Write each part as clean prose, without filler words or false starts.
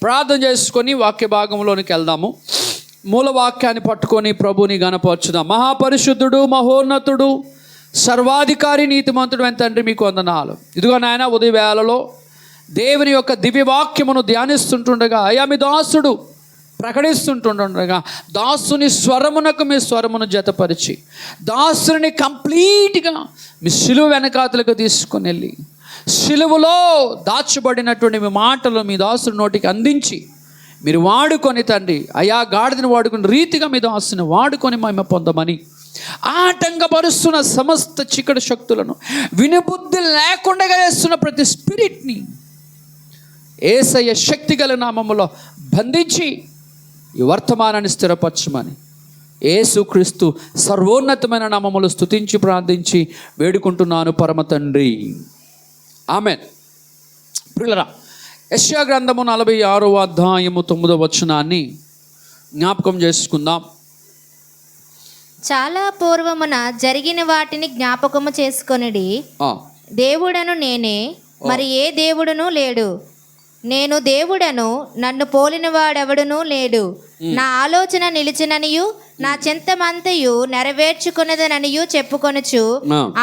ప్రార్థన చేసుకొని వాక్య భాగంలోనికి వెళ్దాము. మూల వాక్యాన్ని పట్టుకొని ప్రభుని గణపరచుదాం. మహాపరిశుద్ధుడు, మహోన్నతుడు, సర్వాధికారి, నీతిమంతుడు అయిన తండ్రి, మీకు వందనాలు. ఇదిగో నాయన, ఉదయ వేళలో దేవుని యొక్క దివ్యవాక్యమును ధ్యానిస్తుంటుండగా, అయ్యా మీ దాసుడు ప్రకటిస్తుంటుండగా, దాసుని స్వరమునకు మీ స్వరమును జతపరిచి దాసుని కంప్లీట్గా మీ సిలువ వెనకాతలకు తీసుకొని వెళ్ళి సిలువలో దాచబడినటువంటి మీ మాటలు మీ దాసుని నోటికి అందించి మీరు వాడుకొని తండ్రి, అయా గాడిదని వాడుకుని రీతిగా మీ దాసుని వాడుకొని మహిమ పొందమని, ఆటంకపరుస్తున్న సమస్త చీకటి శక్తులను, వినుబుద్ధి లేకుండా చేస్తున్న ప్రతి స్పిరిట్ని యేసయ్య శక్తిగల నామములో బంధించి ఈ వర్తమానాన్ని స్థిరపరచమని యేసుక్రీస్తు సర్వోన్నతమైన నామములు స్తుతించి ప్రార్థించి వేడుకుంటున్నాను పరమ తండ్రి, ఆమేన్. ప్రియులారా, యెషయా గ్రంథము 46వ అధ్యాయము 9వ వచనాన్ని జ్ఞాపకం చేసుకుందాం. చాలా పూర్వమున జరిగిన వాటిని జ్ఞాపకము చేసుకొనిడి. దేవుడను నేనే, మరి ఏ దేవుడును లేడు. నేను దేవుడను, నన్ను పోలిన వాడెవడునూ లేడు. నా ఆలోచన నిలిచిననియు నా చింతమంతయు నెరవేర్చుకున్నదననియు చెప్పుకొనుచు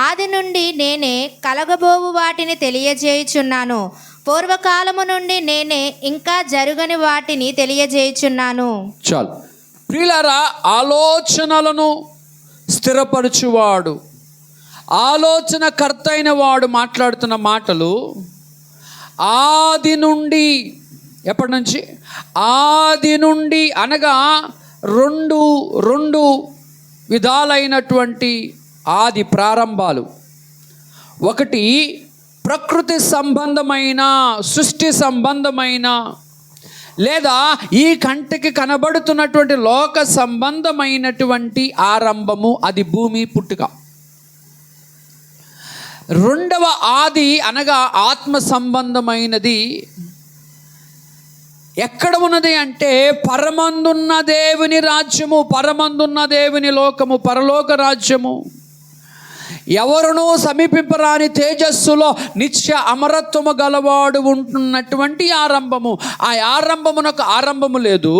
ఆది నుండి నేనే కలగబోవు వాటిని తెలియజేయుచున్నాను. పూర్వకాలము నుండి నేనే ఇంకా జరుగని వాటిని తెలియజేయుచున్నాను. చాలు ప్రియులారా, ఆలోచనలను స్థిరపరచువాడు, ఆలోచన కర్త అయిన వాడు మాట్లాడుతున్న మాటలు ఆది నుండి, ఎప్పటి నుంచి? ఆది నుండి అనగా రెండు విధాలైనటువంటి ఆది ప్రారంభాలు. ఒకటి ప్రకృతి సంబంధమైన, సృష్టి సంబంధమైన, లేదా ఈ కంటికి కనబడుతున్నటువంటి లోక సంబంధమైనటువంటి ఆరంభము, అది భూమి పుట్టుక. రెండవ ఆది అనగా ఆత్మ సంబంధమైనది ఎక్కడ ఉన్నది అంటే పరమందున్న దేవుని రాజ్యము, పరమందున్న దేవుని లోకము, పరలోక రాజ్యము. ఎవరునూ సమీపింపరాని తేజస్సులో నిత్య అమరత్వము గలవాడు ఉంటున్నటువంటి ఆరంభము. ఆ ఆరంభమునకు ఆరంభము లేదు,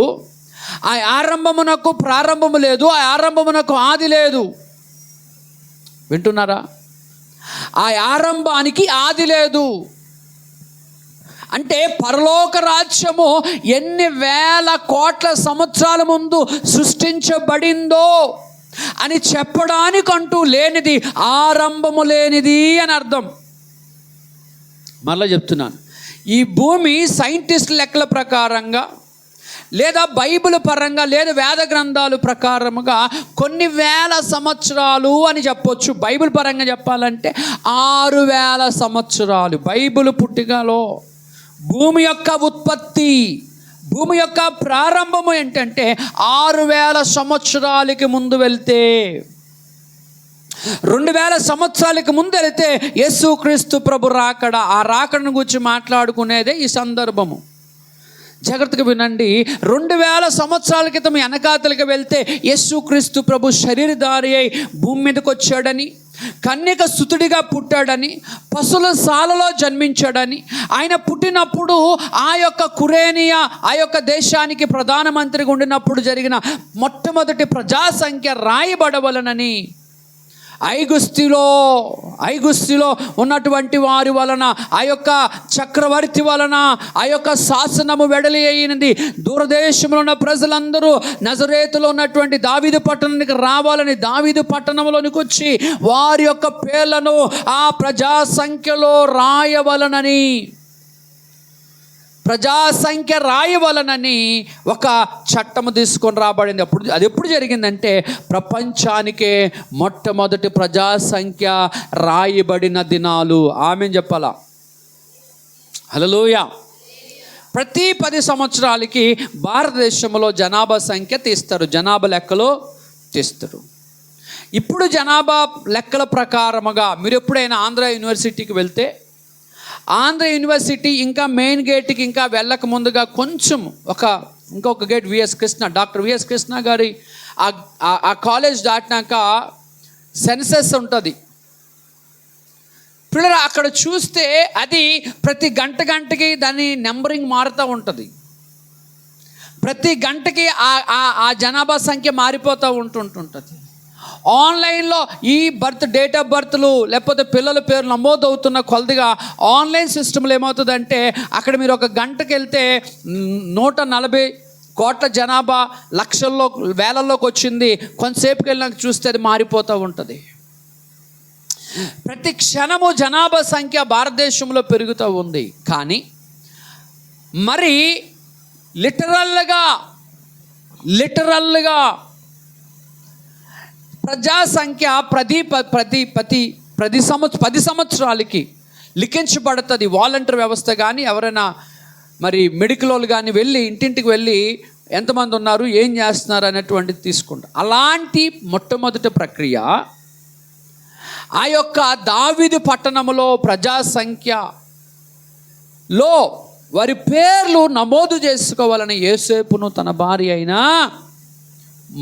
ఆ ఆరంభమునకు ప్రారంభము లేదు, ఆ ఆరంభమునకు ఆది లేదు. వింటున్నారా? ఆ ఆరంభానికి ఆది లేదు. అంటే పరలోక రాజ్యము ఎన్ని వేల కోట్ల సంవత్సరాల ముందు సృష్టించబడిందో అని చెప్పడానికంటూ లేనిది, ఆరంభము లేనిది అని అర్థం. మళ్ళీ చెప్తున్నాను, ఈ భూమి సైంటిస్ట్ లెక్కల ప్రకారంగా, లేదా బైబిల్ పరంగా, లేదా వేద గ్రంథాలు ప్రకారముగా కొన్ని వేల సంవత్సరాలు అని చెప్పొచ్చు. బైబిల్ పరంగా చెప్పాలంటే 6000 సంవత్సరాలు. బైబిల్ పుట్టుకలో భూమి యొక్క ఉత్పత్తి, భూమి యొక్క ప్రారంభము ఏంటంటే 6000 సంవత్సరాలకి ముందు వెళ్తే, 2000 సంవత్సరాలకి ముందు వెళితే యేసుక్రీస్తు ప్రభు రాకడ. ఆ రాకడను గురించి మాట్లాడుకునేదే ఈ సందర్భము. జాగ్రత్తగా వినండి. 2000 సంవత్సరాల క్రితం వెనకాతలకు వెళ్తే యేసుక్రీస్తు ప్రభు శరీరధారి అయి భూమి మీదకి వచ్చాడని, కన్యక సుతుడిగా పుట్టాడని, పశువుల శాలలో జన్మించాడని, ఆయన పుట్టినప్పుడు ఆ యొక్క కురేనియా, ఆ యొక్క దేశానికి ప్రధానమంత్రిగా ఉండినప్పుడు జరిగిన మొట్టమొదటి ప్రజా సంఖ్య రాయబడవలనని, ఐగుప్తులో ఉన్నటువంటి వారి వలన, ఆ యొక్క చక్రవర్తి వలన ఆ యొక్క శాసనము వెడలి అయినది. దూరదేశంలో ఉన్న ప్రజలందరూ నజరేతులో ఉన్నటువంటి దావీదు పట్టణానికి రావాలని, దావీదు పట్టణంలోనికి వచ్చి వారి యొక్క పేర్లను ఆ ప్రజా సంఖ్యలో రాయవలనని, ప్రజాసంఖ్య రాయవలనని ఒక చట్టము తీసుకొని రాబడింది. అప్పుడు అది ఎప్పుడు జరిగిందంటే ప్రపంచానికే మొట్టమొదటి ప్రజాసంఖ్య రాయబడిన దినాలు. ఆమేన్ చెప్పాలా? హల్లెలూయా. ప్రతి 10 సంవత్సరాలకి భారతదేశంలో జనాభా సంఖ్య తీస్తారు, జనాభా లెక్కలో తీస్తారు. ఇప్పుడు జనాభా లెక్కల ప్రకారముగా మీరు ఎప్పుడైనా ఆంధ్ర యూనివర్సిటీకి వెళ్తే, ఆంధ్ర యూనివర్సిటీ ఇంకా మెయిన్ గేట్కి ఇంకా వెళ్ళక ముందుగా కొంచెం ఇంకొక gate V S Krishna, doctor V S Krishna గారి ఆ కాలేజ్ దాటినాక సెన్సస్ ఉంటుంది. పిల్లలు అక్కడ చూస్తే అది ప్రతి గంటకి దాని నెంబరింగ్ మారుతూ ఉంటుంది. ప్రతి గంటకి ఆ జనాభా సంఖ్య మారిపోతూ ఉంటుంటుంది. ఆన్లైన్లో ఈ డేట్ ఆఫ్ బర్త్లు లేకపోతే పిల్లల పేరు నమోదవుతున్న కొలదిగా ఆన్లైన్ సిస్టంలో ఏమవుతుందంటే అక్కడ మీరు ఒక గంటకి వెళ్తే 140 కోట్ల జనాభా లక్షల్లో వేలల్లోకి వచ్చింది. కొంతసేపుకి వెళ్ళినాక చూస్తే అది మారిపోతూ ఉంటుంది. ప్రతి క్షణము జనాభా సంఖ్య భారతదేశంలో పెరుగుతూ ఉంది. కానీ మరి లిటరల్గా ప్రజా సంఖ్య ప్రతి 10 సంవత్సరాలకి లిఖించబడుతుంది. వాలంటీర్ వ్యవస్థ కానీ ఎవరైనా మరి మెడికల్ వాళ్ళు కానీ వెళ్ళి ఇంటింటికి వెళ్ళి ఎంతమంది ఉన్నారు, ఏం చేస్తున్నారు అనేటువంటిది తీసుకుంటారు. అలాంటి మొట్టమొదటి ప్రక్రియ ఆ యొక్క దావీదు పట్టణంలో ప్రజా సంఖ్యలో వారి పేర్లు నమోదు చేసుకోవాలని యోసేపును తన భార్య అయిన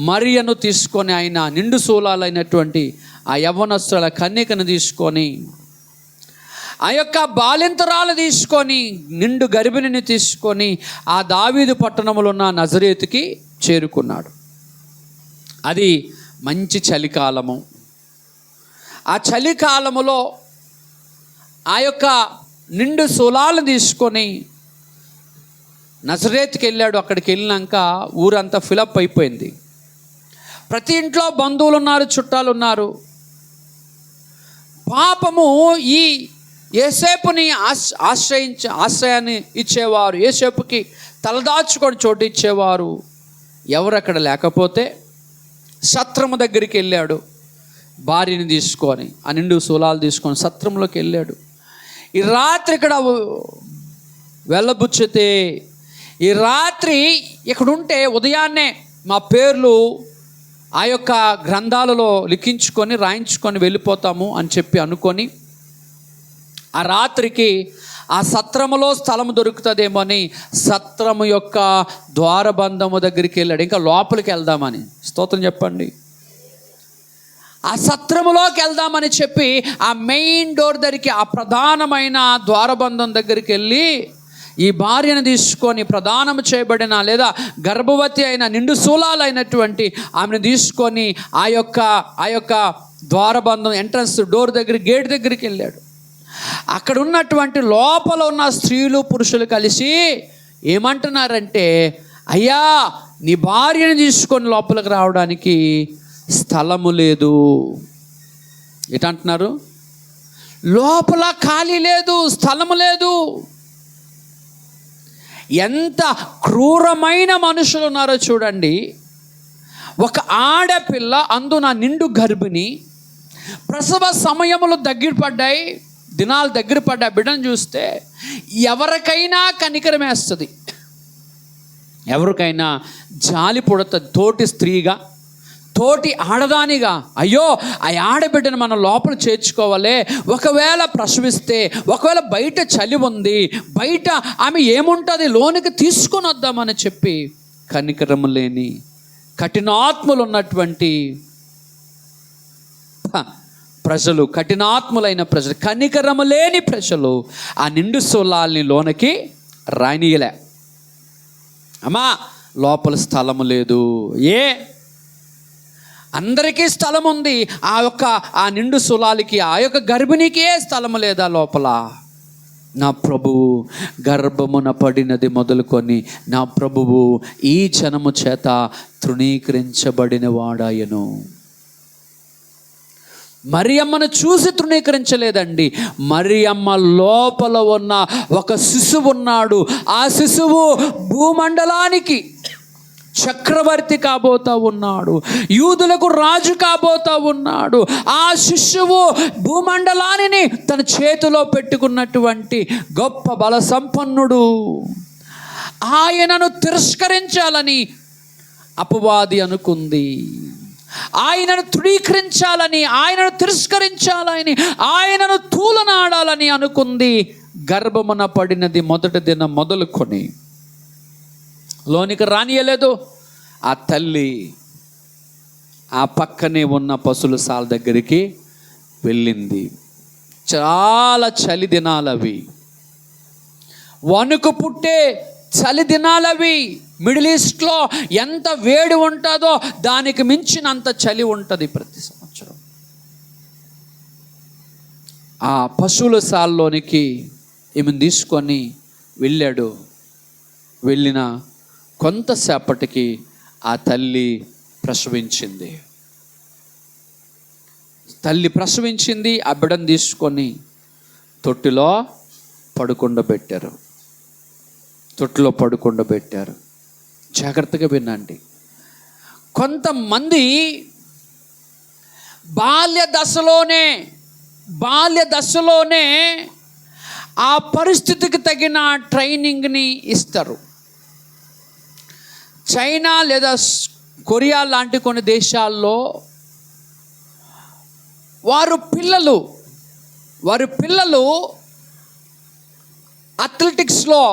మరియను తీసుకొని ఆయన నిండు శూలాలైనటువంటి ఆ యవ్వనస్తుల కన్యకను తీసుకొని ఆ యొక్క బాలింతరాలు తీసుకొని నిండు గర్భిణిని తీసుకొని ఆ దావీదు పట్టణంలో ఉన్న నజరేతుకి చేరుకున్నాడు. అది మంచి చలికాలము. ఆ చలికాలములో ఆ యొక్క నిండు శూలాలను తీసుకొని నజరేతుకి వెళ్ళాడు. అక్కడికి వెళ్ళినాక ఊరంతా ఫిలప్ అయిపోయింది. ప్రతి ఇంట్లో బంధువులు ఉన్నారు, చుట్టాలు ఉన్నారు. పాపము ఈ యోసేపుని ఆశ్రయాన్ని ఇచ్చేవారు, యోసేపుకి తలదాచుకొని చోటు ఇచ్చేవారు ఎవరు అక్కడ లేకపోతే సత్రము దగ్గరికి వెళ్ళాడు. భార్యని తీసుకొని ఆ నిండు శూలాలు తీసుకొని సత్రంలోకి వెళ్ళాడు. ఈ రాత్రి ఇక్కడ వెళ్ళబుచ్చితే ఈ రాత్రి ఇక్కడ ఉంటే ఉదయాన్నే మా పేర్లు ఆ యొక్క గ్రంథాలలో లిఖించుకొని రాయించుకొని వెళ్ళిపోతాము అని చెప్పి అనుకొని ఆ రాత్రికి ఆ సత్రములో స్థలం దొరుకుతుందేమో అని సత్రము యొక్క ద్వారబంధము దగ్గరికి వెళ్ళాడు. ఇంకా లోపలికి వెళ్దామని. స్తోత్రం చెప్పండి. ఆ సత్రములోకి వెళ్దామని చెప్పి ఆ మెయిన్ డోర్ దగ్గరికి, ఆ ప్రధానమైన ద్వారబంధం దగ్గరికి వెళ్ళి ఈ భార్యను తీసుకొని ప్రదానం చేయబడిన లేదా గర్భవతి అయిన నిండు శూలాలైనటువంటి ఆమెను తీసుకొని ఆ యొక్క ద్వారబంధం ఎంట్రన్స్ డోర్ దగ్గర గేట్ దగ్గరికి వెళ్ళాడు. అక్కడ ఉన్నటువంటి లోపల ఉన్న స్త్రీలు పురుషులు కలిసి ఏమంటున్నారంటే, అయ్యా నీ భార్యను తీసుకొని లోపలికి రావడానికి స్థలము లేదు. ఏంటంటున్నారు? లోపల ఖాళీ లేదు, స్థలము లేదు. ఎంత క్రూరమైన మనుషులు ఉన్నారో చూడండి. ఒక ఆడపిల్ల అందున నిండు గర్భిణి, ప్రసవ సమయములు దగ్గర పడ్డాయి, దినాలు దగ్గర పడ్డాయి. బిడ్డను చూస్తే ఎవరికైనా కనికరం వేస్తుంది, ఎవరికైనా జాలి పుడుతుంది. తోటి స్త్రీగా, తోటి ఆడదానిగా, అయ్యో ఆ ఆడబిడ్డను మనం లోపల చేర్చుకోవాలి. ఒకవేళ ప్రసవిస్తే, ఒకవేళ బయట చలి ఉంది, బయట ఆమె ఏముంటుంది, లోనికి తీసుకొని వద్దామని చెప్పి కనికరము లేని కఠినాత్ములు ఉన్నటువంటి ప్రజలు, కఠినాత్ములైన ప్రజలు, కనికరము లేని ప్రజలు ఆ నిండు శూలాల్ని లోనికి రానియలే. అమ్మా లోపల స్థలము లేదు. అందరికీ స్థలం ఉంది, ఆ నిండు శూలాలకి, ఆ యొక్క గర్భిణికే స్థలము లేదా లోపల? నా ప్రభువు గర్భమున పడినది మొదలుకొని నా ప్రభువు ఈ జనము చేత తృణీకరించబడిన వాడాయను. మరియమ్మను చూసి తృణీకరించలేదండి. మరియమ్మ లోపల ఉన్న ఒక శిశువు ఉన్నాడు. ఆ శిశువు భూమండలానికి చక్రవర్తి కాబోతా ఉన్నాడు, యూదులకు రాజు కాబోతా ఉన్నాడు. ఆ శిశువు భూమండలాన్ని తన చేతిలో పెట్టుకున్నటువంటి గొప్ప బల సంపన్నుడు. ఆయనను తిరస్కరించాలని అపవాది అనుకుంది. ఆయనను తృణీకరించాలని, ఆయనను తిరస్కరించాలని, ఆయనను తూలనాడాలని అనుకుంది. గర్భమున పడినది మొదటి దినం మొదలుకొని లోనికి రానియలేదు. ఆ తల్లి ఆ పక్కనే ఉన్న పశువుల సాల దగ్గరికి వెళ్ళింది. చాలా చలి దినాలవి, వణుకు పుట్టే చలి దినాలవి. మిడిల్ ఈస్ట్లో ఎంత వేడి ఉంటుందో దానికి మించినంత చలి ఉంటుంది ప్రతి సంవత్సరం. ఆ పశువుల సాల్లోనికి ఈమెను తీసుకొని వెళ్ళాడు. వెళ్ళిన కొంతసేపటికి ఆ తల్లి ప్రసవించింది. ఆ బిడ్డను తీసుకొని తొట్టిలో పడుకుండబెట్టారు. జాగ్రత్తగా వినండి. కొంతమంది బాల్య దశలోనే ఆ పరిస్థితికి తగిన ట్రైనింగ్ని ఇస్తారు. చైనా లేదా కొరియా లాంటి కొన్ని దేశాల్లో వారి పిల్లలు అథ్లెటిక్స్లో,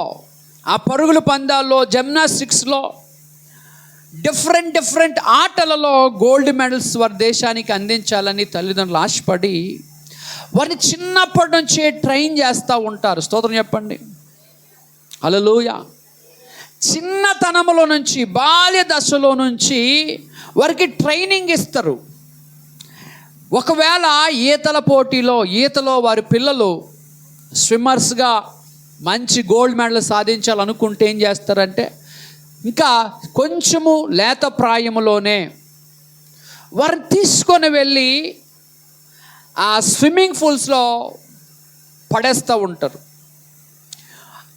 ఆ పరుగుల పందాల్లో, జిమ్నాస్టిక్స్లో, డిఫరెంట్ ఆటలలో గోల్డ్ మెడల్స్ వారి దేశానికి అందించాలని తల్లిదండ్రులు ఆశపడి వారిని చిన్నప్పటి నుంచే ట్రైన్ చేస్తూ ఉంటారు. స్తోత్రం చెప్పండి. హల్లెలూయా. చిన్నతనంలో నుంచి, బాల్య దశలో నుంచి వారికి ట్రైనింగ్ ఇస్తారు. ఒకవేళ ఈతలో వారి పిల్లలు స్విమ్మర్స్గా మంచి గోల్డ్ మెడల్ సాధించాలనుకుంటే ఏం చేస్తారంటే, ఇంకా కొంచెము లేత ప్రాయములోనే వారిని తీసుకొని వెళ్ళి ఆ స్విమ్మింగ్ పూల్స్లో పడేస్తూ ఉంటారు.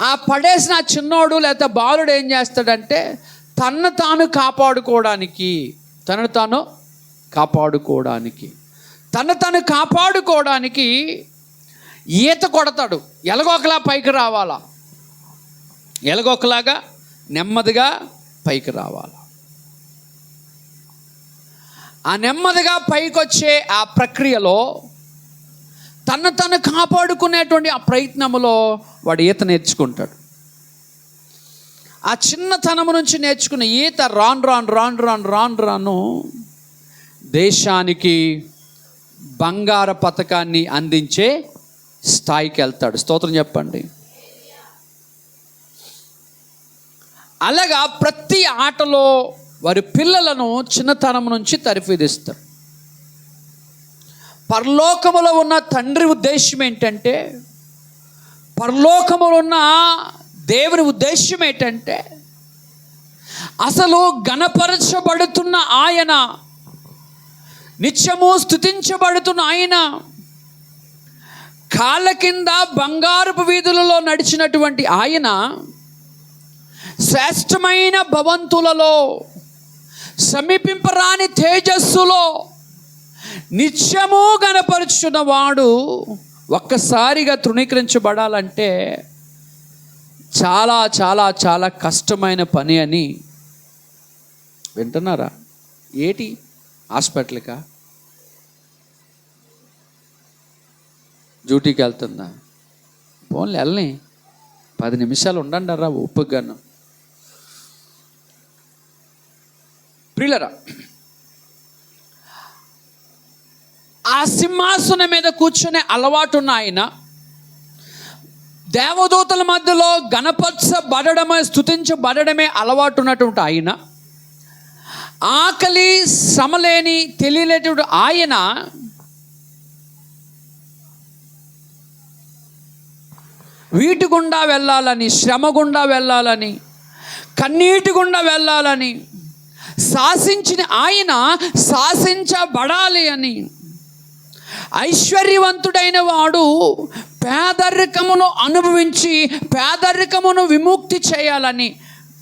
ఆ పడేసిన చిన్నోడు లేదా బాలుడు ఏం చేస్తాడంటే తనను తాను కాపాడుకోవడానికి ఈత కొడతాడు. ఎలాగోకలా పైకి రావాలా, ఎలాగోకలాగా నెమ్మదిగా పైకి రావాలా. ఆ నెమ్మదిగా పైకి వచ్చే ఆ ప్రక్రియలో తను కాపాడుకునేటువంటి ఆ ప్రయత్నంలో వాడు ఈత నేర్చుకుంటాడు. ఆ చిన్నతనము నుంచి నేర్చుకున్న ఈత రాను దేశానికి బంగారు పతకాన్ని అందించే స్థాయికి వెళ్తాడు. స్తోత్రం చెప్పండి. అలాగా ప్రతి ఆటలో వారి పిల్లలను చిన్నతనం నుంచి తరఫీదిస్తారు. పరలోకములో ఉన్న తండ్రి ఉద్దేశం ఏంటంటే, పరలోకములో ఉన్న దేవుని ఉద్దేశం ఏంటంటే, అసలు ఘనపరచబడుతున్న ఆయన, నిత్యము స్తుతించబడుతున్న ఆయన, కాళ్ళ కింద బంగారపు వీధులలో నడిచినటువంటి ఆయన, శ్రేష్టమైన భవంతులలో, సమీపింపరాని తేజస్సులో నిత్యము గణపరుచున్నవాడు ఒక్కసారిగా తృణీకరించబడాలంటే చాలా చాలా చాలా కష్టమైన పని అని వింటున్నారా? ఏటి హాస్పిటల్కా, డ్యూటీకి వెళ్తుందా? పోన్లే వెళ్ళని 10 నిమిషాలు ఉండండి రా ఉప్పుగాను. ప్రియులరా, ఆ సింహాసనం మీద కూర్చునే అలవాటు ఉన్న ఆయన, దేవదూతల మధ్యలో గణపరచబడమే, స్తుతించబడమే అలవాటు ఉన్నటువంటి ఆయన, ఆకలి సమలేని తెలియలేటువంటి ఆయన వీటి గుండా వెళ్ళాలని, శ్రమ గుండా వెళ్ళాలని, కన్నీటి గుండా వెళ్ళాలని శాసించిన ఆయన శాసించబడాలి అని, ఐశ్వర్యవంతుడైన వాడు పేదరికమును అనుభవించి పేదరికమును విముక్తి చేయాలని,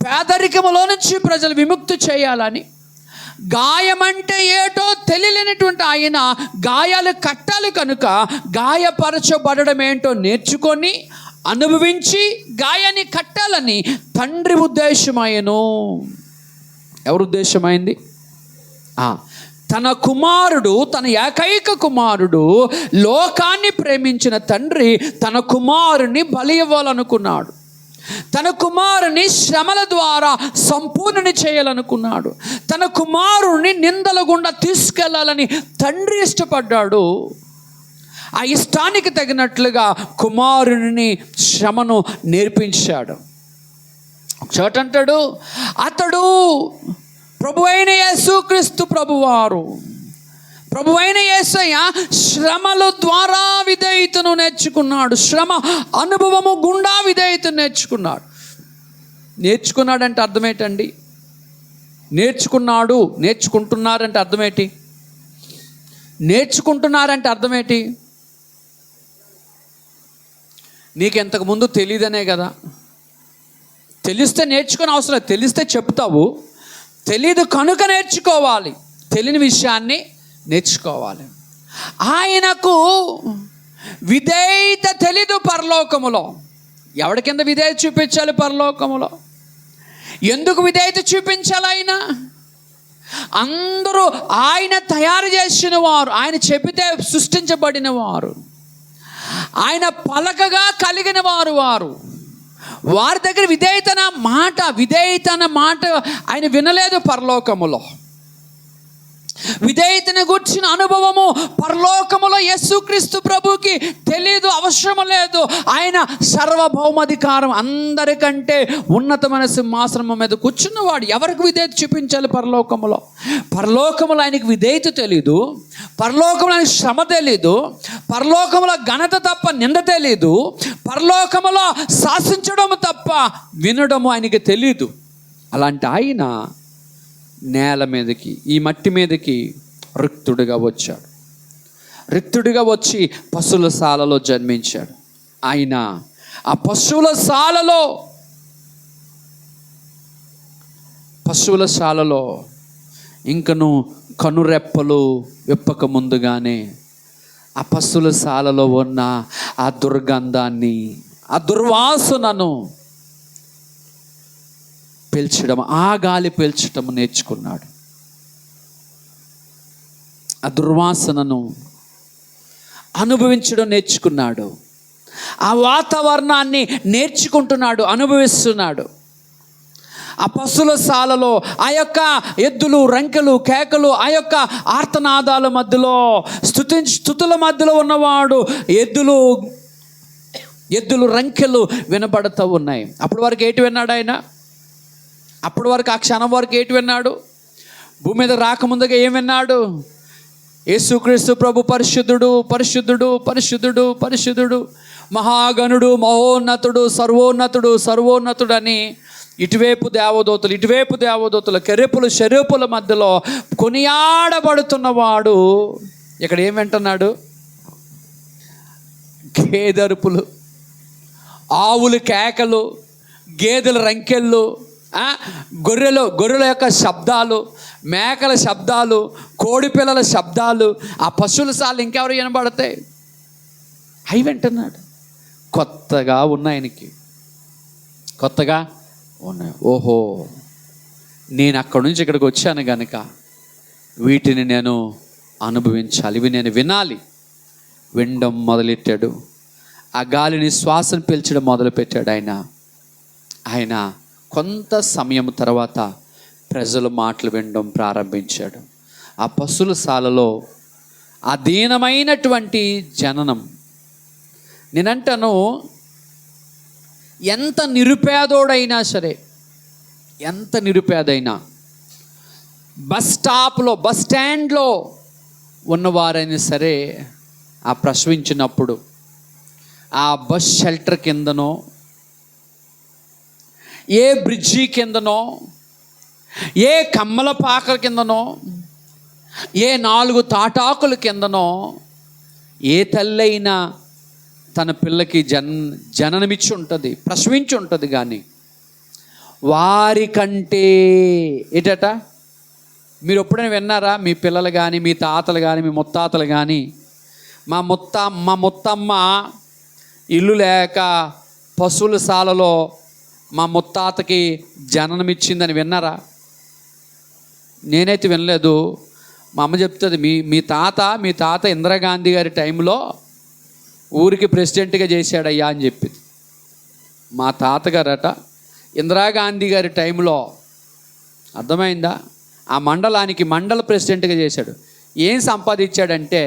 పేదరికములో నుంచి ప్రజలు విముక్తి చేయాలని, గాయమంటే ఏటో తెలియలేనటువంటి ఆయన గాయాలు కట్టాలి కనుక గాయపరచబడడం ఏంటో నేర్చుకొని అనుభవించి గాయాన్ని కట్టాలని తండ్రి ఉద్దేశమైనను. ఎవరు ఉద్దేశమైంది? తన కుమారుడు, తన ఏకైక కుమారుడు, లోకాన్ని ప్రేమించిన తండ్రి తన కుమారుని బలి ఇవ్వాలనుకున్నాడు. తన కుమారుని శ్రమల ద్వారా సంపూర్ణని చేయాలనుకున్నాడు. తన కుమారుని నిందల గుండా తీసుకెళ్లాలని తండ్రి ఇష్టపడ్డాడు. ఆ ఇష్టానికి తగినట్లుగా కుమారుని శ్రమను నేర్పించాడు. ఒక చోట అంటాడు, అతడు ప్రభువైన యేసుక్రీస్తు ప్రభువారు, ప్రభువైన యేసయ్య శ్రమల ద్వారా విధేయతను నేర్చుకున్నాడు, శ్రమ అనుభవము గుండా విధేయతను నేర్చుకున్నాడు. నేర్చుకున్నాడంటే అర్థమేంటండి? నేర్చుకున్నాడు, నేర్చుకుంటున్నారంటే అర్థమేంటి? నేర్చుకుంటున్నారంటే అర్థమేంటి? నీకు ఇంతకుముందు తెలియదనే కదా. తెలిస్తే నేర్చుకునే అవసరం లేదు, తెలిస్తే చెప్తావు. తెలీదు కనుక నేర్చుకోవాలి, తెలియని విషయాన్ని నేర్చుకోవాలి. ఆయనకు విధేయత తెలీదు పరలోకములో. ఎవడి కింద విధేయత చూపించాలి పరలోకములో? ఎందుకు విధేయత చూపించాలి? అందరూ ఆయన తయారు చేసిన వారు, ఆయన చెబితే సృష్టించబడిన వారు, ఆయన పలకగా కలిగిన వారు. వారి దగ్గర విధేయత అన్న మాట ఆయన వినలేదు పరలోకములో. విధేయతను గూర్చిన అనుభవము పరలోకములో యేసుక్రీస్తు ప్రభుకి తెలీదు, అవసరం లేదు. ఆయన సర్వభౌమాధికారం, అందరికంటే ఉన్నతమైన సింహాసనం మీద కూర్చున్నవాడు. ఎవరికి విధేయత చూపించాలి పరలోకములో? పరలోకములో ఆయనకి విధేయత తెలీదు, పరలోకములో ఆయనకు శ్రమ తెలీదు, పరలోకములో ఘనత తప్ప నింద తెలీదు, పరలోకములో శాసించడం తప్ప వినడము ఆయనకి తెలీదు. అలాంటి ఆయన నేల మీదకి, ఈ మట్టి మీదకి రిక్తుడిగా వచ్చాడు. రిక్తుడిగా వచ్చి పశువుల శాలలో జన్మించాడు. ఆయన ఆ పశువుల శాలలో ఇంకను కనురెప్పలు విప్పక ముందుగానే ఆ పశువుల శాలలో ఉన్న ఆ దుర్గంధాన్ని, ఆ దుర్వాసనను పీల్చడం, ఆ గాలి పీల్చడం నేర్చుకున్నాడు. ఆ దుర్వాసనను అనుభవించడం నేర్చుకున్నాడు. ఆ వాతావరణాన్ని నేర్చుకుంటున్నాడు, అనుభవిస్తున్నాడు. ఆ పశువుల శాలలో ఆ యొక్క ఎద్దులు, రంకెలు, కేకలు, ఆ యొక్క ఆర్తనాదాల మధ్యలో, స్తుతుల మధ్యలో ఉన్నవాడు. ఎద్దులు రంకెలు వినబడుతూ ఉన్నాయి. అప్పటి వరకు ఏంటి విన్నాడు ఆయన? అప్పటి వరకు, ఆ క్షణం వరకు ఏంటి విన్నాడు? భూమి మీద రాకముందుగా ఏం విన్నాడు? యేసుక్రీస్తు ప్రభు పరిశుద్ధుడు, పరిశుద్ధుడు, పరిశుద్ధుడు, పరిశుద్ధుడు, మహాగణుడు, మహోన్నతుడు, సర్వోన్నతుడు అని ఇటువైపు దేవదూతలు కెరూబులు శరూపుల మధ్యలో కొనియాడబడుతున్నవాడు ఇక్కడ ఏం వింటున్నాడు? గేదెరుపులు, ఆవులు కేకలు, గేదెల రంకెళ్ళు, గొర్రెల యొక్క శబ్దాలు, మేకల శబ్దాలు, కోడిపిల్లల శబ్దాలు, ఆ పశువుల సార్లు ఇంకెవరు వినబడతాయి? అవి వింటున్నాడు. కొత్తగా ఉన్నాయనికి, కొత్తగా ఉన్నాయి. ఓహో, నేను అక్కడి నుంచి ఇక్కడికి వచ్చాను కనుక వీటిని నేను అనుభవించాలి, ఇవి నేను వినాలి. వినడం మొదలెట్టాడు. ఆ గాలిని శ్వాసను పీల్చడం మొదలుపెట్టాడు. ఆయన కొంత సమయం తర్వాత ప్రజల మాటలు వినడం ప్రారంభించాడు. ఆ పశువుల శాలలో అధీనమైనటువంటి జననం. నేనంటాను, ఎంత నిరుపేదోడైనా సరే, ఎంత నిరుపేదైనా, బస్ స్టాండ్లో ఉన్నవారైనా సరే, ఆ ప్రసవించినప్పుడు ఆ బస్ షెల్టర్ కిందనో, ఏ బ్రిడ్జి కిందనో, ఏ కమ్మల పాకల కిందనో, ఏ 4 తాటాకుల కిందనో ఏ తల్లైనా తన పిల్లకి జననమిచ్చి ఉంటుంది, ప్రసవించి ఉంటుంది. కానీ వారికంటే ఏటట, మీరు ఎప్పుడైనా విన్నారా? మీ పిల్లలు కానీ, మీ తాతలు కానీ, మీ ముత్తాతలు కానీ, మా ముత్తమ్మ ఇల్లు లేక పశువుల శాలలో మా ముత్తాతకి జననమిచ్చిందని విన్నారా? నేనైతే వినలేదు. మా అమ్మ చెప్తుంది, మీ తాత ఇందిరాగాంధీ గారి టైంలో ఊరికి ప్రెసిడెంట్గా చేశాడయ్యా అని చెప్పింది. మా తాతగారట ఇందిరాగాంధీ గారి టైంలో, అర్థమైందా, ఆ మండలానికి మండల ప్రెసిడెంట్గా చేశాడు. ఏం సంపాదించాడంటే,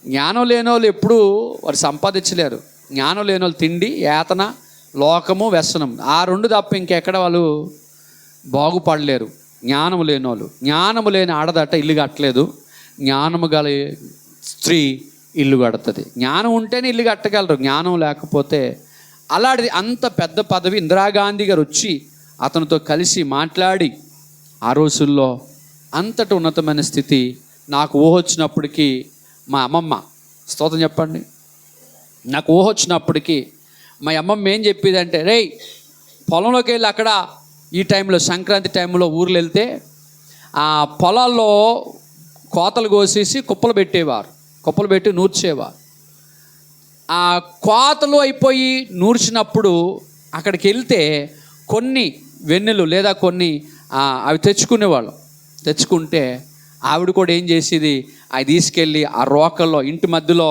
జ్ఞానం లేని వాళ్ళు ఎప్పుడూ వారు సంపాదించలేరు. జ్ఞానం లేని వాళ్ళు తిండి, యాతన, లోకము, వ్యసనం, ఆ రెండు తప్ప ఇంకెక్కడ వాళ్ళు బాగుపడలేరు. జ్ఞానము లేని వాళ్ళు. జ్ఞానము లేని ఆడదట ఇల్లు కట్టలేదు, జ్ఞానము గల స్త్రీ ఇల్లు కడుతుంది. జ్ఞానం ఉంటేనే ఇల్లు కట్టగలరు, జ్ఞానం లేకపోతే. అలాంటిది అంత పెద్ద పదవి ఇందిరాగాంధీ గారు వచ్చి అతనితో కలిసి మాట్లాడి ఆ రోజుల్లో అంతటి ఉన్నతమైన స్థితి నాకు ఊహ వచ్చినప్పటికీ మా అమ్మమ్మ, స్తోత్రం చెప్పండి, నాకు ఊహ వచ్చినప్పటికీ మా అమ్మమ్మ ఏం చెప్పేదంటే, రేయ్ పొలంలోకి వెళ్ళి అక్కడ ఈ టైంలో సంక్రాంతి టైంలో ఊర్లు వెళ్తే ఆ పొలాల్లో కోతలు కోసేసి కుప్పలు పెట్టేవారు, కుప్పలు పెట్టి నూర్చేవారు. ఆ కోతలు అయిపోయి నూర్చినప్పుడు అక్కడికి వెళ్తే కొన్ని వెన్నెలు లేదా కొన్ని అవి తెచ్చుకునేవాళ్ళు. తెచ్చుకుంటే ఆవిడ కూడా ఏం చేసేది, అవి తీసుకెళ్ళి ఆ రోకల్లో, ఇంటి మధ్యలో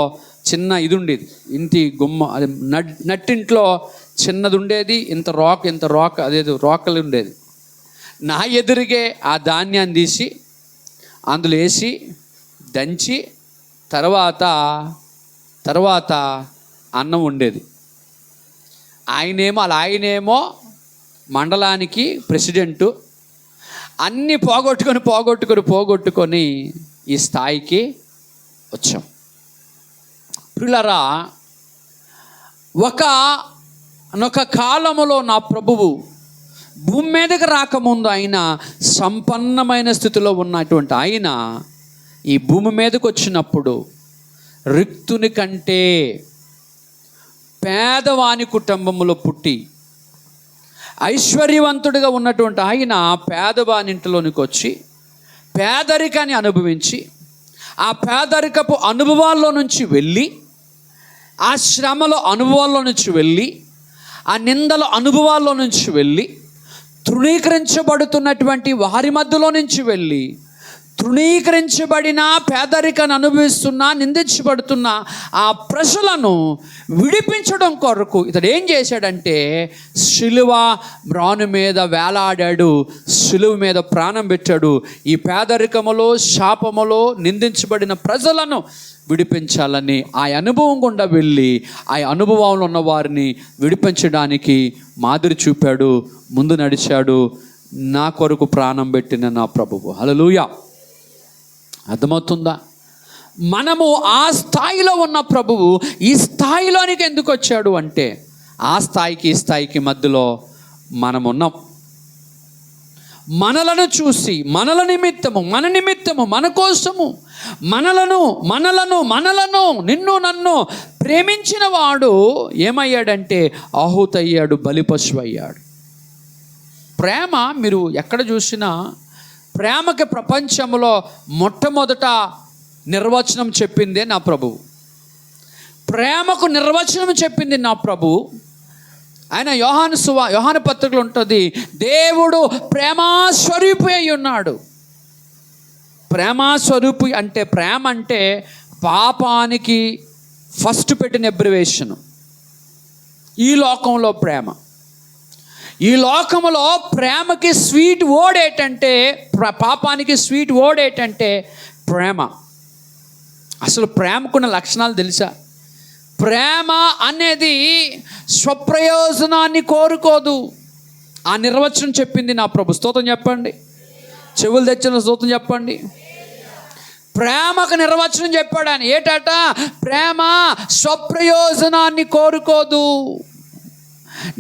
చిన్న ఇది ఉండేది, ఇంటి గుమ్మ, అది నట్టింట్లో చిన్నది ఉండేది, ఇంత రోక అదేదో రోకలు ఉండేది. నా ఎదురుగే ఆ ధాన్యాన్ని తీసి అందులో వేసి దంచి తర్వాత అన్నం ఉండేది. ఆయనేమో మండలానికి ప్రెసిడెంటు. అన్నీ పోగొట్టుకొని ఈ స్థాయికి వచ్చాం. ప్రియులారా, ఒక కాలములో నా ప్రభువు భూమి మీదకి రాకముందు ఆయన సంపన్నమైన స్థితిలో ఉన్నటువంటి ఆయన ఈ భూమి మీదకి వచ్చినప్పుడు రిక్తుని కంటే పేదవాని కుటుంబంలో పుట్టి ఐశ్వర్యవంతుడిగా ఉన్నటువంటి ఆయన పేదవాని ఇంటిలోనికి వచ్చి పేదరికాన్ని అనుభవించి ఆ పేదరికపు అనుభవాల్లో నుంచి వెళ్ళి, ఆ శ్రమల అనుభవాల్లో నుంచి వెళ్ళి, ఆ నిందల అనుభవాల్లో నుంచి వెళ్ళి, తృణీకరించబడుతున్నటువంటి వారి మధ్యలో నుంచి వెళ్ళి, తృణీకరించబడిన పేదరికాన్ని అనుభవిస్తున్న, నిందించబడుతున్న ఆ ప్రజలను విడిపించడం కొరకు ఇతడు ఏం చేశాడంటే శిలువ మ్రాను మీద వేలాడాడు, శిలువ మీద ప్రాణం పెట్టాడు. ఈ పేదరికములో, శాపములో నిందించబడిన ప్రజలను విడిపించాలని ఆ అనుభవం గుండా వెళ్ళి ఆ అనుభవంలో ఉన్న వారిని విడిపించడానికి మాదిరి చూపాడు, ముందు నడిచాడు. నా కొరకు ప్రాణం పెట్టిన నా ప్రభువు. హల్లెలూయా. అర్థమవుతుందా? మనము ఆ స్థాయిలో ఉన్న ప్రభువు ఈ స్థాయిలోనికి ఎందుకు వచ్చాడు అంటే, ఆ స్థాయికి ఈ స్థాయికి మధ్యలో మనమున్నాం. మనలను చూసి, మన నిమిత్తము, మన కోసము మనలను నిన్ను నన్ను ప్రేమించిన వాడు ఏమయ్యాడంటే ఆహుతయ్యాడు, బలిపశువు అయ్యాడు. ప్రేమ మీరు ఎక్కడ చూసినా ప్రేమకి ప్రపంచంలో మొట్టమొదట నిర్వచనం చెప్పిందే నా ప్రభువు. ప్రేమకు నిర్వచనం చెప్పింది నా ప్రభువు. ఆయన యోహాను పత్రికలో ఉంటుంది, దేవుడు ప్రేమాస్వరూపి అయి ఉన్నాడు. ప్రేమాస్వరూపి అంటే, ప్రేమ అంటే పాపానికి ఫస్ట్ పెట్టిన అబ్రివేషను. ఈ లోకంలో ప్రేమ, ఈ లోకంలో ప్రేమకి స్వీట్ వర్డ్ ఏంటంటే, పాపానికి స్వీట్ వర్డ్ ఏంటంటే ప్రేమ. అసలు ప్రేమకున్న లక్షణాలు తెలుసా? ప్రేమ అనేది స్వప్రయోజనాన్ని కోరుకోదు. ఆ నిర్వచనం చెప్పింది నా ప్రభు. స్తోత్రం చెప్పండి. చెవులు తెచ్చిన స్తోత్రం చెప్పండి. ప్రేమకు నిర్వచనం చెప్పాడు ఆయన. ఏటట? ప్రేమ స్వప్రయోజనాన్ని కోరుకోదు.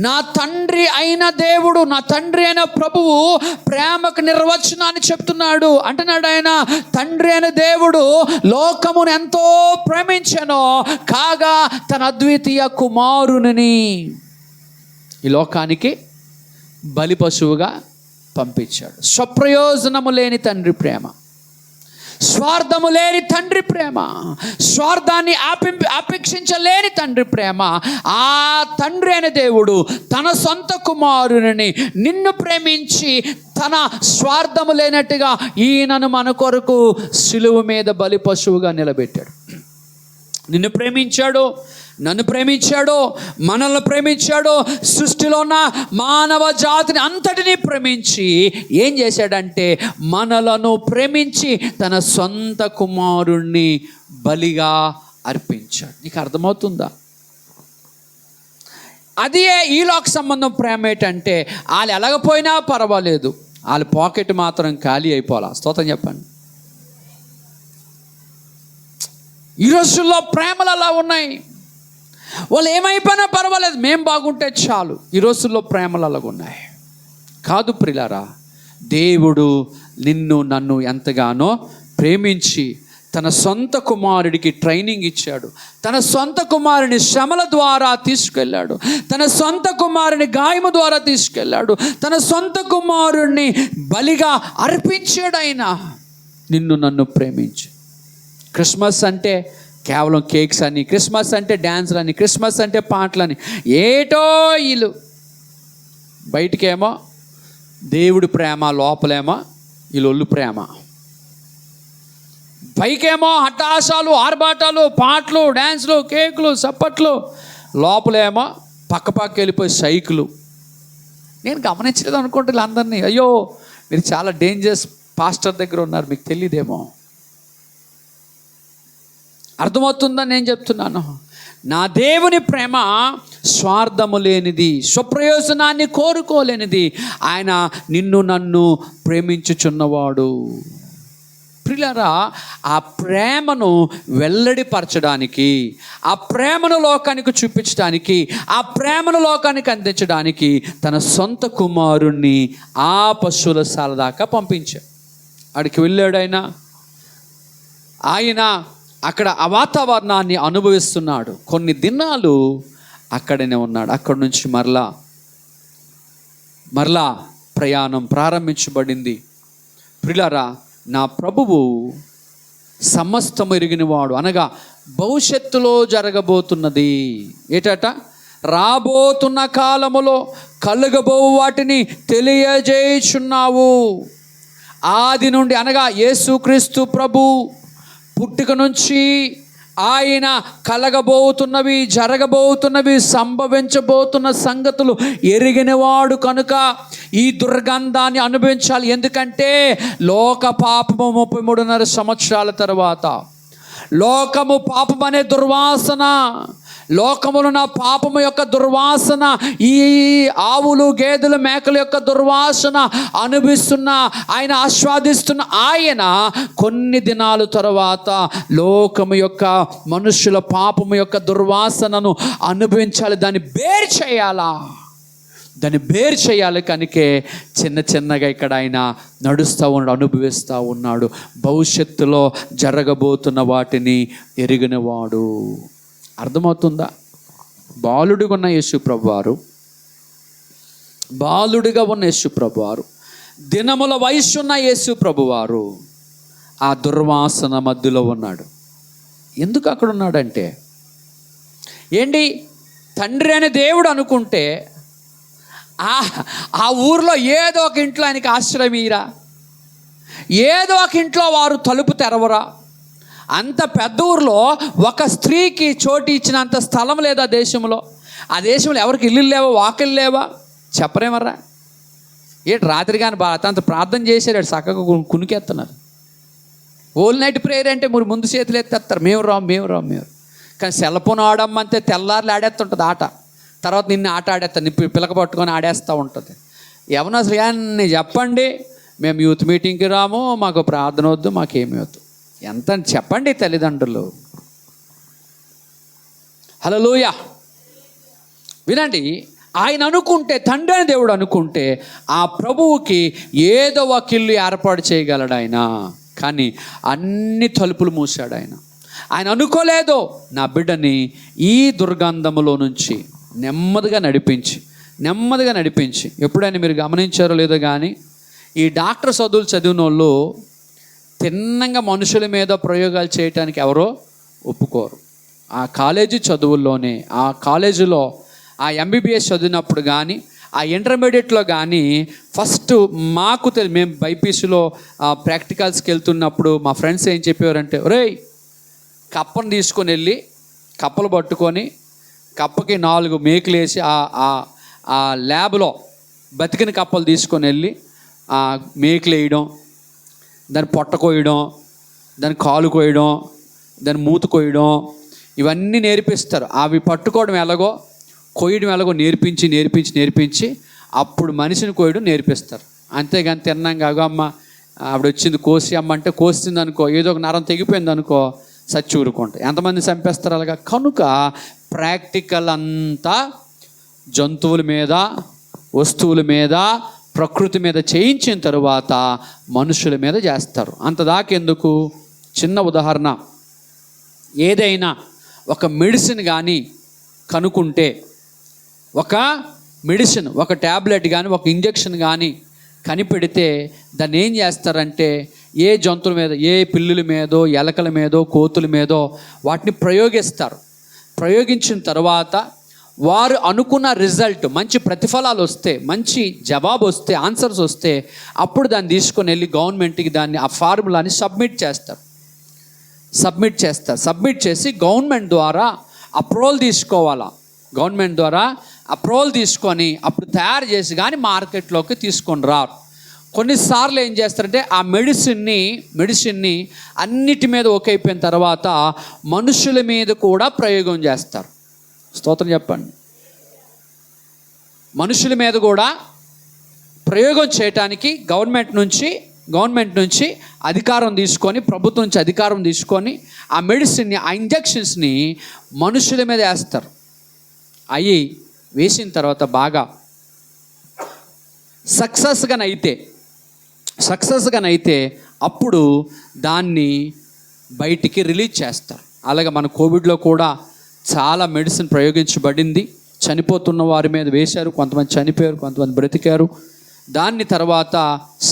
నా తండ్రి అయిన దేవుడు, నా తండ్రి అయిన ప్రభువు ప్రేమకు నిర్వచనాన్ని చెప్తున్నాడు. అంటున్నాడు ఆయన, తండ్రి అయిన దేవుడు లోకమును ఎంతో ప్రేమించెనో కాగా తన అద్వితీయ కుమారుని ఈ లోకానికి బలి పశువుగా పంపించాడు. స్వప్రయోజనము లేని తండ్రి ప్రేమ, స్వార్థము లేని తండ్రి ప్రేమ, స్వార్థాన్ని ఆపేక్షించలేని తండ్రి ప్రేమ. ఆ తండ్రి అయిన దేవుడు తన సొంత కుమారుని నిన్ను ప్రేమించి తన స్వార్థము లేనట్టుగా ఈయనను మన కొరకు సిలువ మీద బలి పశువుగా నిలబెట్టాడు. నిన్ను ప్రేమించాడు, నన్ను ప్రేమించాడు, మనల్ని ప్రేమించాడు, సృష్టిలో ఉన్న మానవ జాతిని అంతటినీ ప్రేమించి ఏం చేశాడంటే మనలను ప్రేమించి తన సొంత కుమారుణ్ణి బలిగా అర్పించాడు. నీకు అర్థమవుతుందా? అది ఈ లోక సంబంధం ప్రేమ ఏంటంటే వాళ్ళు ఎలాగపోయినా పర్వాలేదు, వాళ్ళ పాకెట్ మాత్రం ఖాళీ అయిపోవాలా. స్తోత్రం చెప్పండి. ఈ రోజుల్లో ప్రేమలు అలా ఉన్నాయి. వాళ్ళు ఏమైపోయినా పర్వాలేదు, మేము బాగుంటే చాలు. ఈ రోజుల్లో ప్రేమలు అలాగ ఉన్నాయి. కాదు ప్రియులారా, దేవుడు నిన్ను నన్ను ఎంతగానో ప్రేమించి తన సొంత కుమారుడికి ట్రైనింగ్ ఇచ్చాడు. తన సొంత కుమారుని శ్రమల ద్వారా తీసుకెళ్ళాడు. తన సొంత కుమారుని గాయము ద్వారా తీసుకెళ్ళాడు. తన సొంత కుమారుణ్ణి బలిగా అర్పించాడు. ఆయన నిన్ను నన్ను ప్రేమించి. క్రిస్మస్ అంటే కేవలం కేక్స్ అని, క్రిస్మస్ అంటే డ్యాన్సులు అని, క్రిస్మస్ అంటే పాటలని, ఏటో వీళ్ళు బయటికేమో దేవుడి ప్రేమ, లోపలేమో వీళ్ళొల్లు ప్రేమ. పైకేమో హఠాసాలు, ఆర్భాటాలు, పాటలు, డ్యాన్సులు, కేకులు, చప్పట్లు, లోపలేమో పక్క వెళ్ళిపోయి సైకిలు. నేను గమనించలేదు అనుకుంటే అందరినీ, అయ్యో మీరు చాలా డేంజరస్ పాస్టర్ దగ్గర ఉన్నారు, మీకు తెలియదేమో. అర్థమవుతుందని నేను చెప్తున్నాను. నా దేవుని ప్రేమ స్వార్థము లేనిది, స్వప్రయోజనాన్ని కోరుకోలేనిది. ఆయన నిన్ను నన్ను ప్రేమించుచున్నవాడు. ప్రియులారా, ఆ ప్రేమను వెల్లడిపరచడానికి, ఆ ప్రేమను లోకానికి చూపించడానికి, ఆ ప్రేమను లోకానికి అందించడానికి తన సొంత కుమారుణ్ణి ఆ పశువుల దాకా పంపించాడు. అక్కడికి వెళ్ళాడు. ఆయన అక్కడ ఆ వాతావరణాన్ని అనుభవిస్తున్నాడు. కొన్ని దినాలు అక్కడనే ఉన్నాడు. అక్కడి నుంచి మరలా ప్రయాణం ప్రారంభించబడింది. ప్రియులారా, నా ప్రభువు సమస్తము ఎరిగినవాడు, అనగా భవిష్యత్తులో జరగబోతున్నది ఏటట, రాబోతున్న కాలములో కలుగబో వాటిని తెలియజేయుచున్నావు. ఆది నుండి, అనగా యేసుక్రీస్తు ప్రభు పుట్టుక నుంచి ఆయన కలగబోతున్నవి, జరగబోతున్నవి, సంభవించబోతున్న సంగతులు ఎరిగినవాడు కనుక ఈ దుర్గంధాన్ని అనుభవించాలి. ఎందుకంటే లోక పాపము 33.5 సంవత్సరాల తర్వాత, లోకము పాపం అనే దుర్వాసన, లోకములో నా పాపము యొక్క దుర్వాసన, ఈ ఆవులు, గేదెలు, మేకల యొక్క దుర్వాసన అనుభవిస్తున్న ఆయన, ఆస్వాదిస్తున్న ఆయన కొన్ని దినాల తర్వాత లోకము యొక్క, మనుషుల పాపము యొక్క దుర్వాసనను అనుభవించాలి. దాన్ని బేర్ చేయాలి. కనుకే చిన్నగా ఇక్కడ ఆయన నడుస్తూ ఉన్నాడు, అనుభవిస్తూ ఉన్నాడు. భవిష్యత్తులో జరగబోతున్న వాటిని ఎరిగినవాడు. అర్థమవుతుందా? బాలుడిగా ఉన్న యేసు ప్రభువారు, దినముల వయస్సు ఉన్న యేసు ప్రభువారు ఆ దుర్వాసన మధ్యలో ఉన్నాడు. ఎందుకు అక్కడ ఉన్నాడంటే, ఏంటి తండ్రి అనే దేవుడు అనుకుంటే ఆ ఊర్లో ఏదో ఒక ఇంట్లో ఆయనకి ఆశ్రయం ఇయ్యరా, ఏదో ఒక ఇంట్లో వారు తలుపు తెరవరా? అంత పెద్ద ఊర్లో ఒక స్త్రీకి చోటు ఇచ్చినంత స్థలం లేదా దేశంలో? ఆ దేశంలో ఎవరికి ఇల్లు లేవా, వాకిళ్ళు లేవా? చెప్పరేమర్రా. రాత్రి కానీ అంత ప్రార్థన చేశాడు, చక్కగా కునికెత్తున్నారు. ఓల్ నైట్ ప్రేయర్ అంటే మీరు ముందు చేతులు ఎత్తేస్తారు, మేము రాం. కానీ సెల్ ఫోన్ ఆడమ్మంతే తెల్లారులు ఆడేస్తుంటుంది ఆట. తర్వాత నిన్ను ఆట ఆడేస్తాను, పిలక పట్టుకొని ఆడేస్తూ ఉంటుంది. ఎవరన్నా అసలు అన్నీ చెప్పండి, మేము యూత్ మీటింగ్కి రాము, మాకు ప్రార్థన వద్దు, మాకేమీ వద్దు. ఎంత చెప్పండి తల్లిదండ్రులు. హల్లెలూయా. వినండి, ఆయన అనుకుంటే, తండ్రి అని దేవుడు అనుకుంటే ఆ ప్రభువుకి ఏదో ఒక ఇల్లు ఏర్పాటు చేయగలడు ఆయన. కానీ అన్ని తలుపులు మూసాడు ఆయన. ఆయన అనుకోలేదు నా బిడ్డని ఈ దుర్గంధములో నుంచి నెమ్మదిగా నడిపించి. ఎప్పుడైనా మీరు గమనించారో లేదో కానీ, ఈ డాక్టర్ చదువులు చదివిన వాళ్ళు తిన్నంగా మనుషుల మీద ప్రయోగాలు చేయటానికి ఎవరో ఒప్పుకోరు. ఆ కాలేజీ చదువుల్లోనే, ఆ కాలేజీలో ఆ ఎంబీబీఎస్ చదివినప్పుడు కానీ, ఆ ఇంటర్మీడియట్లో కానీ ఫస్ట్ మాకు మేము బైపీసీలో ప్రాక్టికల్స్కి వెళ్తున్నప్పుడు మా ఫ్రెండ్స్ ఏం చెప్పేవారంటే, ఒరేయ్ కప్పను తీసుకొని వెళ్ళి, కప్పలు పట్టుకొని కప్పకి 4 మేకులు వేసి ఆ ల్యాబ్లో బతికిన కప్పలు తీసుకొని వెళ్ళి ఆ మేకులు వేయడం, దాన్ని పొట్ట కోయడం, దాన్ని కాలు కోయడం, దాన్ని మూత కోయడం, ఇవన్నీ నేర్పిస్తారు. అవి పట్టుకోవడం ఎలాగో, కోయడం ఎలాగో నేర్పించి అప్పుడు మనిషిని కోయడం నేర్పిస్తారు. అంతేగాని తిన్నాం కాగా అమ్మ ఆవిడ వచ్చింది కోసి అమ్మ అంటే కోస్తుంది అనుకో, ఏదో ఒక నరం తెగిపోయింది అనుకో, సచ్చి ఊరుకుంటాయి. ఎంతమంది చంపేస్తారు అలాగా. కనుక ప్రాక్టికల్ అంతా జంతువుల మీద, వస్తువుల మీద, ప్రకృతి మీద చేయించిన తరువాత మనుషుల మీద చేస్తారు. అంతదాకెందుకు? చిన్న ఉదాహరణ, ఏదైనా ఒక మెడిసిన్ కానీ కనుక్కుంటే, ఒక మెడిసిన్, ఒక ట్యాబ్లెట్ కానీ, ఒక ఇంజెక్షన్ కానీ కనిపెడితే దాన్ని ఏం చేస్తారంటే ఏ జంతువుల మీద, ఏ పిల్లుల మీదో, ఎలకల మీదో, కోతుల మీదో వాటిని ప్రయోగిస్తారు. ప్రయోగించిన తర్వాత వారు అనుకున్న రిజల్ట్, మంచి ప్రతిఫలాలు వస్తే, మంచి జవాబు వస్తే, ఆన్సర్స్ వస్తే అప్పుడు దాన్ని తీసుకొని వెళ్ళి గవర్నమెంట్కి దాన్ని ఆ ఫార్ములాని సబ్మిట్ చేస్తారు. సబ్మిట్ చేసి గవర్నమెంట్ ద్వారా అప్రూవల్ తీసుకోవాలా. గవర్నమెంట్ ద్వారా అప్రూవల్ తీసుకొని అప్పుడు తయారు చేసి కానీ మార్కెట్లోకి తీసుకొని రారు. కొన్నిసార్లు ఏం చేస్తారంటే ఆ మెడిసిన్ని అన్నిటి మీద ఓకే అయిపోయిన తర్వాత మనుషుల మీద కూడా ప్రయోగం చేస్తారు. స్తోత్రం చెప్పండి. మనుషుల మీద కూడా ప్రయోగం చేయటానికి గవర్నమెంట్ నుంచి అధికారం తీసుకొని, ప్రభుత్వం నుంచి అధికారం తీసుకొని ఆ మెడిసిన్ని, ఆ ఇంజెక్షన్స్ని మనుషుల మీద వేస్తారు. అవి వేసిన తర్వాత బాగా సక్సెస్గానైతే అప్పుడు దాన్ని బయటికి రిలీజ్ చేస్తారు. అలాగే మన కోవిడ్లో కూడా చాలా మెడిసిన్ ప్రయోగించబడింది. చనిపోతున్న వారి మీద వేశారు, కొంతమంది చనిపోయారు, కొంతమంది బ్రతికారు. దాన్ని తర్వాత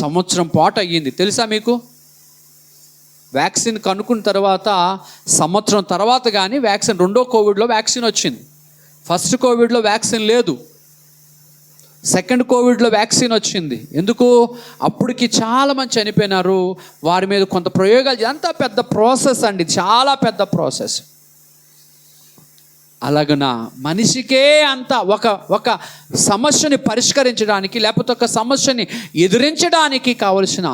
సంవత్సరం పాటు అయ్యింది. తెలుసా మీకు? వ్యాక్సిన్ కనుక్కున్న తర్వాత సంవత్సరం తర్వాత కానీ వ్యాక్సిన్, రెండో కోవిడ్లో వ్యాక్సిన్ వచ్చింది. ఫస్ట్ కోవిడ్లో వ్యాక్సిన్ లేదు, సెకండ్ కోవిడ్లో వ్యాక్సిన్ వచ్చింది. ఎందుకు? అప్పటికి చాలామంది చనిపోయినారు, వారి మీద కొంత ప్రయోగాలు. అంత పెద్ద ప్రాసెస్ అండి, చాలా పెద్ద ప్రాసెస్. అలాగన మనిషికే అంత ఒక సమస్యని పరిష్కరించడానికి, లేకపోతే ఒక సమస్యని ఎదిరించడానికి కావలసిన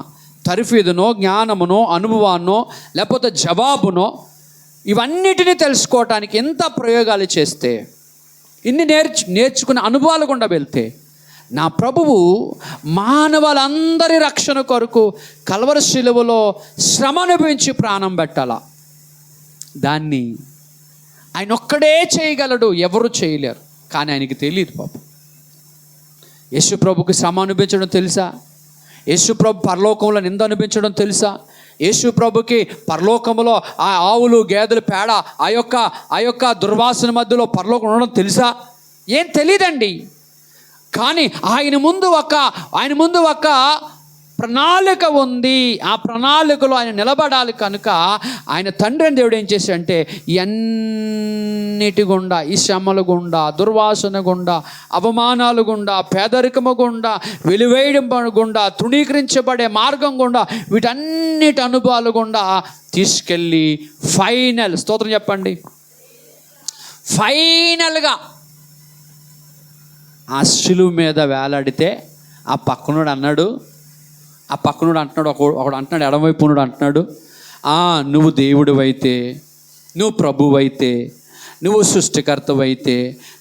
తర్ఫీదునో, జ్ఞానమునో, అనుభవాన్నో, లేకపోతే జవాబునో, ఇవన్నిటినీ తెలుసుకోవటానికి ఎంత ప్రయోగాలు చేస్తే, ఇన్ని నేర్చుకునే అనుభవాలు గుండా వెళ్తే, నా ప్రభువు మానవులందరి రక్షణ కొరకు కల్వరి శిలువలో శ్రమ అనుభవించి ప్రాణం పెట్టాల. దాన్ని ఆయన ఒక్కడే చేయగలడు, ఎవరు చేయలేరు. కానీ ఆయనకి తెలియదు పాపం. యేసు ప్రభుకి శ్రమ అనుభవించడం తెలుసా? యేసు ప్రభు పరలోకంలో నింద అనుభవించడం తెలుసా? యేసు ప్రభుకి పరలోకంలో ఆ ఆవులు, గేదెలు పేడ, ఆ యొక్క దుర్వాసన మధ్యలో పరలోకం ఉండడం తెలుసా? ఏం తెలియదండి. కానీ ఆయన ముందు ఒక ప్రణాళిక ఉంది. ఆ ప్రణాళికలో ఆయన నిలబడాలి. కనుక ఆయన తండ్రి అని దేవుడు ఏం చేశాడంటే అన్నిటి గుండా, ఈ శ్రమల గుండా, దుర్వాసన గుండా, అవమానాలు గుండా, పేదరికము గుండా, వెలివేయడం గుండా, తృణీకరించబడే మార్గం గుండా, వీటన్నిటి అనుభవాలు గుండా తీసుకెళ్ళి ఫైనల్, స్తోత్రం చెప్పండి, ఫైనల్గా ఆ శిలువ మీద వేలాడితే ఆ పక్కనుడు అంటున్నాడు, ఒకడు అంటున్నాడు, ఎడమవైపునుడు అంటున్నాడు, నువ్వు దేవుడివైతే, నువ్వు ప్రభువైతే, నువ్వు సృష్టికర్తవైతే,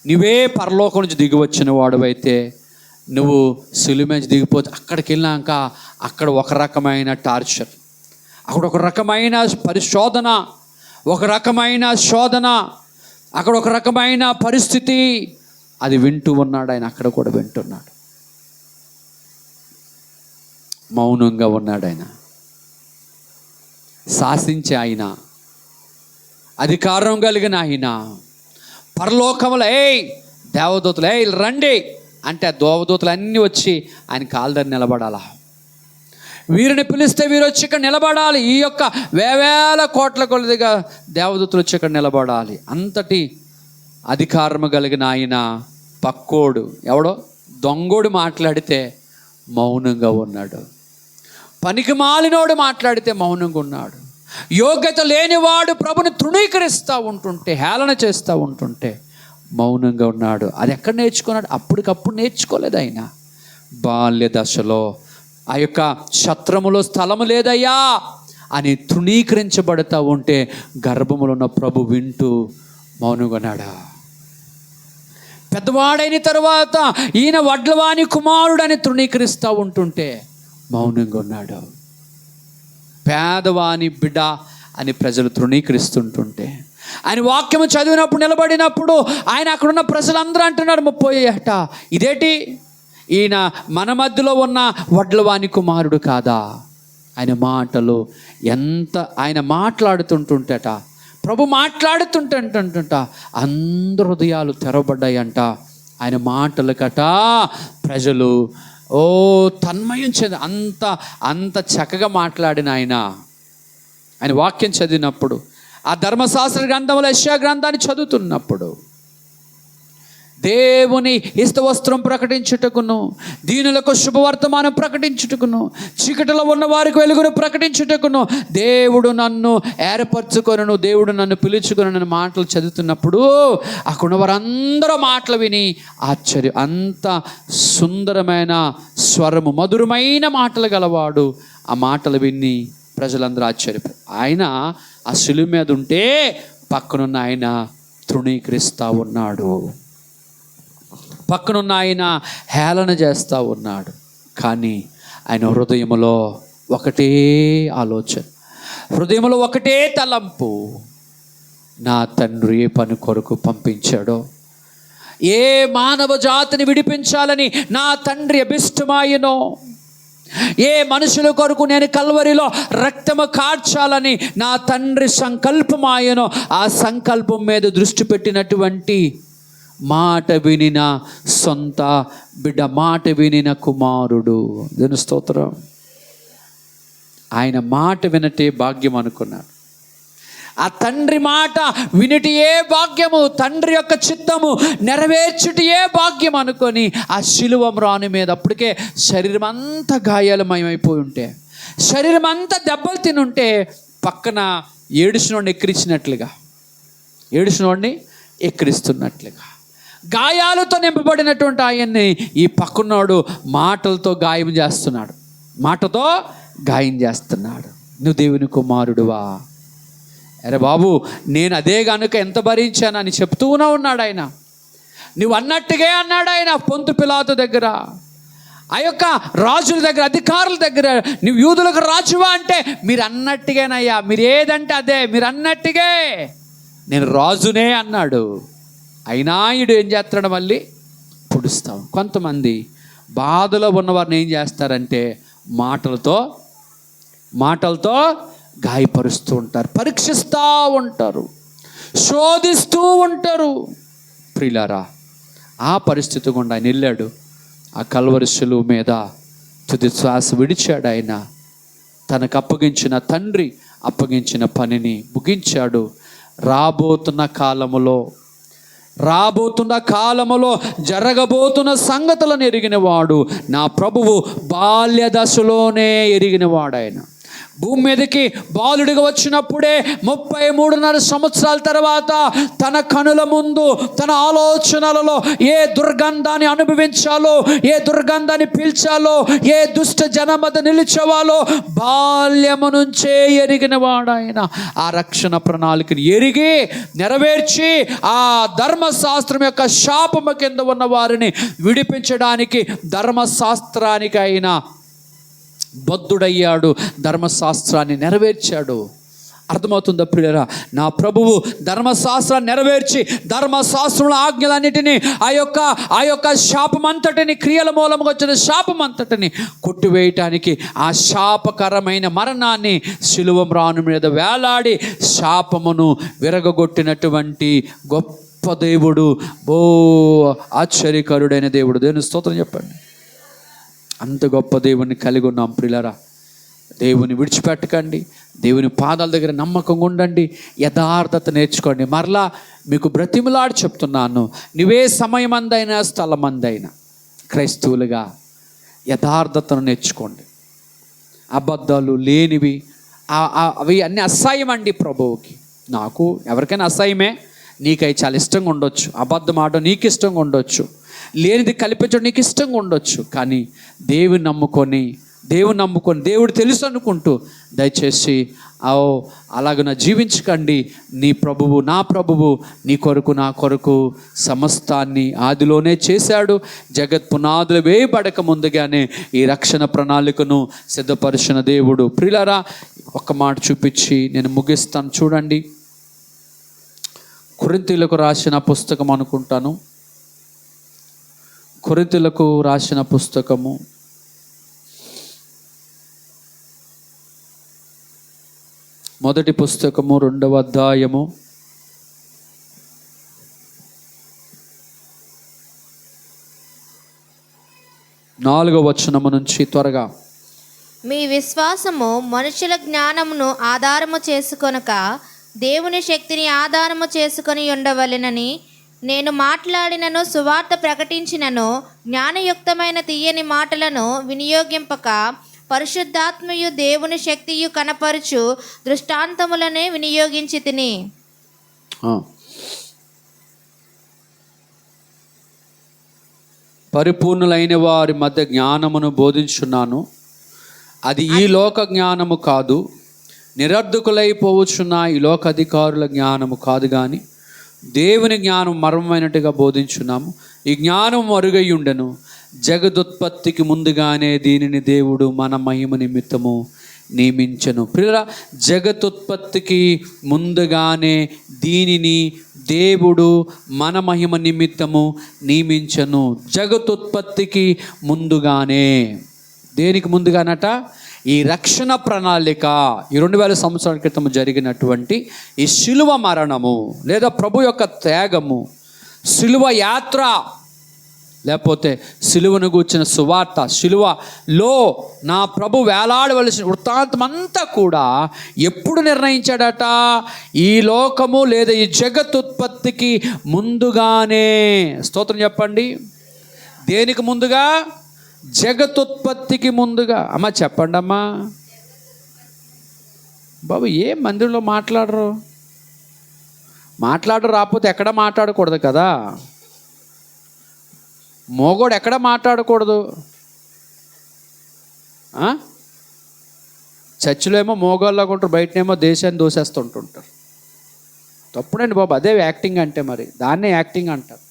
నువ్వే పరలోకం నుంచి దిగి వచ్చిన వాడువైతే, నువ్వు శిలువ నుంచి దిగిపోతే, అక్కడికి వెళ్ళాక అక్కడ ఒక రకమైన టార్చర్, అక్కడ ఒక రకమైన పరిశోధన, అక్కడ ఒక రకమైన పరిస్థితి, అది వింటూ ఉన్నాడు. ఆయన అక్కడ కూడా వింటున్నాడు, మౌనంగా ఉన్నాడు. ఆయన శాసించే ఆయన, అధికారం కలిగిన ఆయన, పరలోకములో దేవదూతలు రండి అంటే ఆ దేవదూతలు అన్నీ వచ్చి ఆయన కాళ్ళ దగ్గర నిలబడాలా. వీరిని పిలిస్తే వీరు వచ్చి ఇక్కడ నిలబడాలి. ఈ యొక్క వేవేల కోట్ల కొలదిగా దేవదూతలు వచ్చి ఇక్కడ నిలబడాలి. అంతటి అధికారము కలిగిన ఆయన పక్కోడు ఎవడో దొంగోడు మాట్లాడితే మౌనంగా ఉన్నాడు. పనికి మాలినోడు మాట్లాడితే మౌనంగా ఉన్నాడు. యోగ్యత లేనివాడు ప్రభుని తృణీకరిస్తూ ఉంటుంటే, హేళన చేస్తూ ఉంటుంటే మౌనంగా ఉన్నాడు. అది ఎక్కడ నేర్చుకున్నాడు? అప్పటికప్పుడు నేర్చుకోలేదు. ఆయన బాల్య దశలో ఆ యొక్క క్షత్రములో స్థలము లేదయ్యా అని తృణీకరించబడతా ఉంటే గర్భములో ఉన్న ప్రభు వింటూ మౌనంగా ఉన్నాడా. పెద్దవాడైన తర్వాత ఈయన వడ్లవాని కుమారుడని తృణీకరిస్తూ ఉంటుంటే మౌనంగా ఉన్నాడు. పేదవాని బిడ్డ అని ప్రజలు తృణీకరిస్తుంటుంటే ఆయన వాక్యము చదివినప్పుడు నిలబడినప్పుడు ఆయన అక్కడున్న ప్రజలందరూ అంటున్నారు 30 ఏట ఇదేంటి, ఈయన మన మధ్యలో ఉన్న వడ్లవాని కుమారుడు కాదా? ఆయన మాటలు ఆయన మాట్లాడుతుంటుంటట, ప్రభు మాట్లాడుతుంటుంట అందరు హృదయాలు తెరవబడ్డాయంట. ఆయన మాటలకట ప్రజలు తన్మయం చెంది అంత చక్కగా మాట్లాడిన ఆయన వాక్యం చదివినప్పుడు, ఆ ధర్మశాస్త్ర గ్రంథంలో యెషయా గ్రంథాన్ని చదువుతున్నప్పుడు దేవుని ఇష్టవస్త్రం ప్రకటించుటకును, దీనులకు శుభవర్తమానం ప్రకటించుటకును, చీకటిలో ఉన్న వారికి వెలుగును ప్రకటించుటకును దేవుడు నన్ను ఏర్పరచుకొనును, దేవుడు నన్ను పిలుచుకొను మాటలు చదువుతున్నప్పుడు అక్కడ వారందరూ మాటలు విని ఆశ్చర్యం. అంత సుందరమైన స్వరము, మధురమైన మాటలు గలవాడు. ఆ మాటలు విని ప్రజలందరూ ఆశ్చర్యపోయారు. ఆయన ఆ శిలువ మీద ఉంటే పక్కనున్న ఆయన తృణీకరిస్తూ ఉన్నాడు, పక్కనున్న ఆయన హేళన చేస్తూ ఉన్నాడు. కానీ ఆయన హృదయంలో ఒకటే ఆలోచన, హృదయంలో ఒకటే తలంపు, నా తండ్రి ఏ పని కొరకు పంపించాడో, ఏ మానవ జాతిని విడిపించాలని నా తండ్రి అభిష్టమాయనో, ఏ మనుషుల కొరకు నేను కల్వరిలో రక్తము కార్చాలని నా తండ్రి సంకల్పమాయనో, ఆ సంకల్పం మీద దృష్టి పెట్టినటువంటి మాట వినిన సొంత బిడ్డ, మాట వినిన కుమారుడు. దీని స్తోత్రం. ఆయన మాట వినటే భాగ్యం అనుకున్నాడు. ఆ తండ్రి మాట వినటియే భాగ్యము, తండ్రి యొక్క చిత్తము నెరవేర్చుటియే భాగ్యం అనుకొని ఆ శిలువ మ్రాను మీద అప్పటికే శరీరం అంతా గాయాలమయమైపోయి ఉంటే, శరీరం అంతా దెబ్బలు తినుంటే పక్కన ఏడుసినోడిని ఎక్కిరిస్తున్నట్లుగా గాయాలతో నింపబడినటువంటి ఆయన్ని ఈ పక్కనోడు మాటలతో గాయం చేస్తున్నాడు, మాటతో గాయం చేస్తున్నాడు. నువ్వు దేవుని కుమారుడువా? అరే బాబు, నేను అదే కనుక ఎంత భరించానని చెప్తూనే ఉన్నాడు ఆయన. నువ్వు అన్నట్టుగా అన్నాడు ఆయన పొంతు పిలాతు దగ్గర, ఆ యొక్క రాజుల దగ్గర, అధికారుల దగ్గర, నువ్వు యూదులకు రాజువా అంటే మీరు అన్నట్టుగానయ్యా, మీరు ఏదంటే అదే, మీరు అన్నట్టుగా నేను రాజునే అన్నాడు. అయినా ఈడు ఏం చేస్తాడు, మళ్ళీ పొడుస్తాం. కొంతమంది బాధలో ఉన్నవారిని ఏం చేస్తారంటే మాటలతో గాయపరుస్తూ ఉంటారు, పరీక్షిస్తూ ఉంటారు, శోధిస్తూ ఉంటారు. ప్రియులారా, ఆ పరిస్థితి గుండా ఆయన వెళ్ళాడు. ఆ కల్వరి శిలువ మీద తుది శ్వాస విడిచాడు. ఆయన తనకు అప్పగించిన తండ్రి అప్పగించిన పనిని ముగించాడు. రాబోతున్న కాలములో జరగబోతున్న సంగతులను ఎరిగినవాడు నా ప్రభువు బాల్య దశలోనే ఎరిగినవాడు. ఆయన భూమి మీదకి బాలుడిగా వచ్చినప్పుడే 33.5 సంవత్సరాల తర్వాత తన కనుల ముందు, తన ఆలోచనలలో ఏ దుర్గంధాన్ని అనుభవించాలో, ఏ దుర్గంధాన్ని పీల్చాలో, ఏ దుష్ట జనమద నిలిచేవాలో బాల్యము నుంచే ఎరిగిన వాడు ఆయన. ఆ రక్షణ ప్రణాళికను ఎరిగి నెరవేర్చి ఆ ధర్మశాస్త్రం యొక్క శాపము కింద ఉన్న వారిని విడిపించడానికి ధర్మశాస్త్రానికి ఆయన బద్ధుడయ్యాడు, ధర్మశాస్త్రాన్ని నెరవేర్చాడు. అర్థమవుతుందా ప్రియులారా? నా ప్రభువు ధర్మశాస్త్రాన్ని నెరవేర్చి ధర్మశాస్త్రంలో ఆజ్ఞలన్నిటినీ ఆ యొక్క శాపమంతటిని, క్రియల మూలంగా వచ్చిన శాపమంతటిని కొట్టివేయటానికి ఆ శాపకరమైన మరణాన్ని శిలువ మ్రాను మీద వేలాడి శాపమును విరగొట్టినటువంటి గొప్ప దేవుడు, ఆశ్చర్యకరుడైన దేవుడు. దేవుని స్తోత్రం చెప్పండి. అంత గొప్ప దేవుని కలిగి ఉన్నాం ప్రియులారా. దేవుని విడిచిపెట్టకండి, దేవుని పాదాల దగ్గర నమ్మకంగా ఉండండి, యథార్థత నేర్చుకోండి. మరలా మీకు బ్రతిమలాడి చెప్తున్నాను, నువ్వే సమయమందైనా స్థలమందైనా క్రైస్తవులుగా యథార్థతను నేర్చుకోండి. అబద్ధాలు లేనివి అవి అన్నీ అసహ్యం అండి ప్రభువుకి. నాకు ఎవరికైనా అసహ్యమే. నీకై చాలా ఇష్టంగా ఉండొచ్చు, అబద్ధం ఆడడం నీకు ఇష్టంగా ఉండొచ్చు, లేనిది కల్పించడం నీకు ఇష్టంగా ఉండొచ్చు. కానీ దేవుని నమ్ముకొని దేవుని నమ్ముకొని దేవుడు తెలుసు అనుకుంటూ దయచేసి అలాగన జీవించకండి. నీ ప్రభువు, నా ప్రభువు నీ కొరకు నా కొరకు సమస్తాన్ని ఆదిలోనే చేశాడు. జగత్ పునాదులు వేయబడక ముందుగానే ఈ రక్షణ ప్రణాళికను సిద్ధపరిచిన దేవుడు. ప్రియులారా, ఒక్క మాట చూపించి నేను ముగిస్తాను. చూడండి, కొరింథీయులకు రాసిన పుస్తకం అనుకుంటాను. కొరింథీయులకు రాసిన పుస్తకము 1వ పుస్తకము 2వ అధ్యాయము 4వ వచనము నుంచి త్వరగా. మీ విశ్వాసము మనుషుల జ్ఞానమును ఆధారము చేసుకొనక దేవుని శక్తిని ఆధారము చేసుకొని ఉండవలెనని నేను మాట్లాడినను, సువార్త ప్రకటించినను, జ్ఞానయుక్తమైన తీయని మాటలను వినియోగింపక పరిశుద్ధాత్మయు దేవుని శక్తియు కనపరుచు దృష్టాంతములనే వినియోగించి తిని. పరిపూర్ణులైన వారి మధ్య జ్ఞానమును బోధించున్నాను. అది ఈ లోక జ్ఞానము కాదు, నిరర్ధకులైపోవచ్చున్న ఈ లోక అధికారుల జ్ఞానము కాదు, కానీ దేవుని జ్ఞానం మర్మమైనట్టుగా బోధించున్నాము. ఈ జ్ఞానం మరుగై ఉండెను. జగదుత్పత్తికి ముందుగానే దీనిని దేవుడు మన మహిమ నిమిత్తము నియమించెను. ప్రియులారా, జగదుత్పత్తికి ముందుగానే దీనిని దేవుడు మన మహిమ నిమిత్తము నియమించెను. జగదుత్పత్తికి ముందుగానే, దేనికి ముందుగానట? ఈ రక్షణ ప్రణాళిక, ఈ 2000 సంవత్సరాల క్రితం జరిగినటువంటి ఈ శిలువ మరణము లేదా ప్రభు యొక్క త్యాగము, శిలువ యాత్ర, లేకపోతే శిలువను గూర్చిన సువార్త, శిలువలో నా ప్రభు వేలాడవలసిన వృత్తాంతం అంతా కూడా ఎప్పుడు నిర్ణయించాడట? ఈ లోకము లేదా ఈ జగత్తుత్పత్తికి ముందుగానే. స్తోత్రం చెప్పండి. దేనికి ముందుగా? జగత్తుత్పత్తికి ముందుగా. అమ్మ చెప్పండి అమ్మా. బాబు, ఏ మందిరంలో మాట్లాడరు రాకపోతే ఎక్కడ మాట్లాడకూడదు కదా. మోగోడు ఎక్కడ మాట్లాడకూడదు. చర్చిలో ఏమో మోగోళ్ళగా ఉంటారు, బయటనేమో దేశాన్ని దోసేస్తుంటుంటారు. తప్పుడండి బాబు, అదే యాక్టింగ్ అంటే. మరి దాన్నే యాక్టింగ్ అంటారు,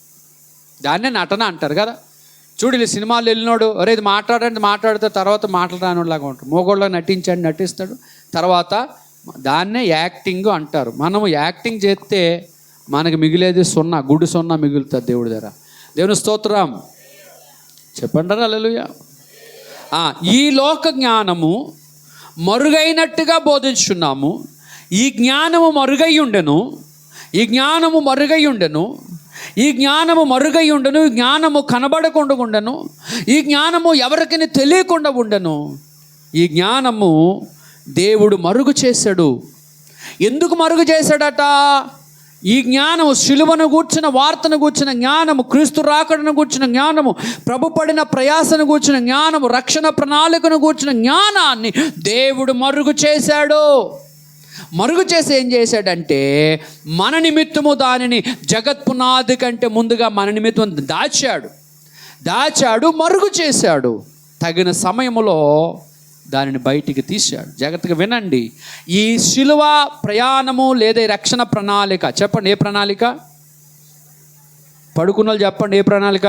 దాన్నే నటన అంటారు కదా. చూడు, సినిమాలు వెళ్ళినోడు అరే ఇది మాట్లాడితే తర్వాత మాట్లాడరానిలాగా ఉంటాడు. మోగోళ్ళగా నటిస్తాడు, తర్వాత దాన్నే యాక్టింగ్ అంటారు. మనము యాక్టింగ్ చేస్తే మనకి మిగిలేది గుడ్డు సున్నా మిగులుతుంది దేవుడి దగ్గర. దేవుని స్తోత్రం చెప్పండి. హల్లెలూయా. ఈ లోక జ్ఞానము మరుగైనట్టుగా బోధించున్నాము. ఈ జ్ఞానము మరుగై ఉండెను, ఈ జ్ఞానము ఈ జ్ఞానము కనబడకుండా ఉండను, ఈ జ్ఞానము ఎవరికైనా తెలియకుండా ఉండను. ఈ జ్ఞానము దేవుడు మరుగు చేశాడు. ఎందుకు మరుగు చేశాడట? ఈ జ్ఞానము, శిలువను గూర్చిన వార్తను గూర్చిన జ్ఞానము, క్రీస్తు రాకడను గూర్చిన జ్ఞానము, ప్రభు పడిన ప్రయాసను గూర్చిన జ్ఞానము, రక్షణ ప్రణాళికను గూర్చిన జ్ఞానాన్ని దేవుడు మరుగు చేశాడు. మరుగు చేసి ఏం చేశాడంటే, మన నిమిత్తము దానిని జగత్పునాది కంటే ముందుగా మన నిమిత్తం దాచాడు, మరుగు చేశాడు. తగిన సమయంలో దానిని బయటికి తీశాడు. జాగ్రత్తగా వినండి. ఈ శిలువ ప్రయాణము లేదా రక్షణ ప్రణాళిక, చెప్పండి ఏ ప్రణాళిక? పడుకున్న వాళ్ళు చెప్పండి, ఏ ప్రణాళిక?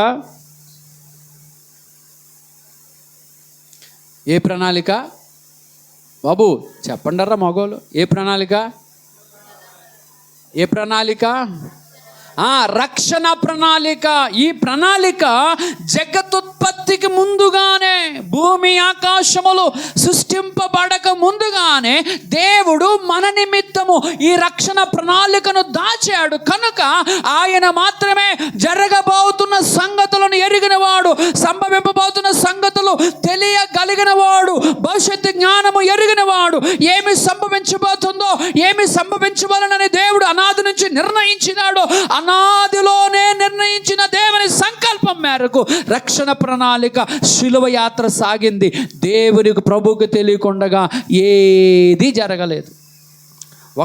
ఏ ప్రణాళిక బాబు? చెప్పండర్రా మగోళ్ళు. ఏ ప్రణాళిక? రక్షణ ప్రణాళిక. ఈ ప్రణాళిక జగతుత్పత్తికి ముందుగానే, భూమి ఆకాశములు సృష్టింపబడక ముందుగానే దేవుడు మన నిమిత్తము ఈ రక్షణ ప్రణాళికను దాచాడు. కనుక ఆయన మాత్రమే జరగబోతున్న సంగతులను ఎరిగినవాడు, సంభవింపబోతున్న సంగతులు తెలియగలిగిన వాడు, భవిష్యత్తు జ్ఞానము ఎరిగినవాడు. ఏమి సంభవించబోతుందో, ఏమి సంభవించవలనని దేవుడు అనాది నుంచి నిర్ణయించినాడు. అనాదిలోనే నిర్ణయించిన దేవుని సంకల్పం మేరకు రక్షణ ప్రణాళిక, శిలువ యాత్ర సాగింది. దేవునికి, ప్రభువుకి తెలియకుండా ఏది జరగలేదు.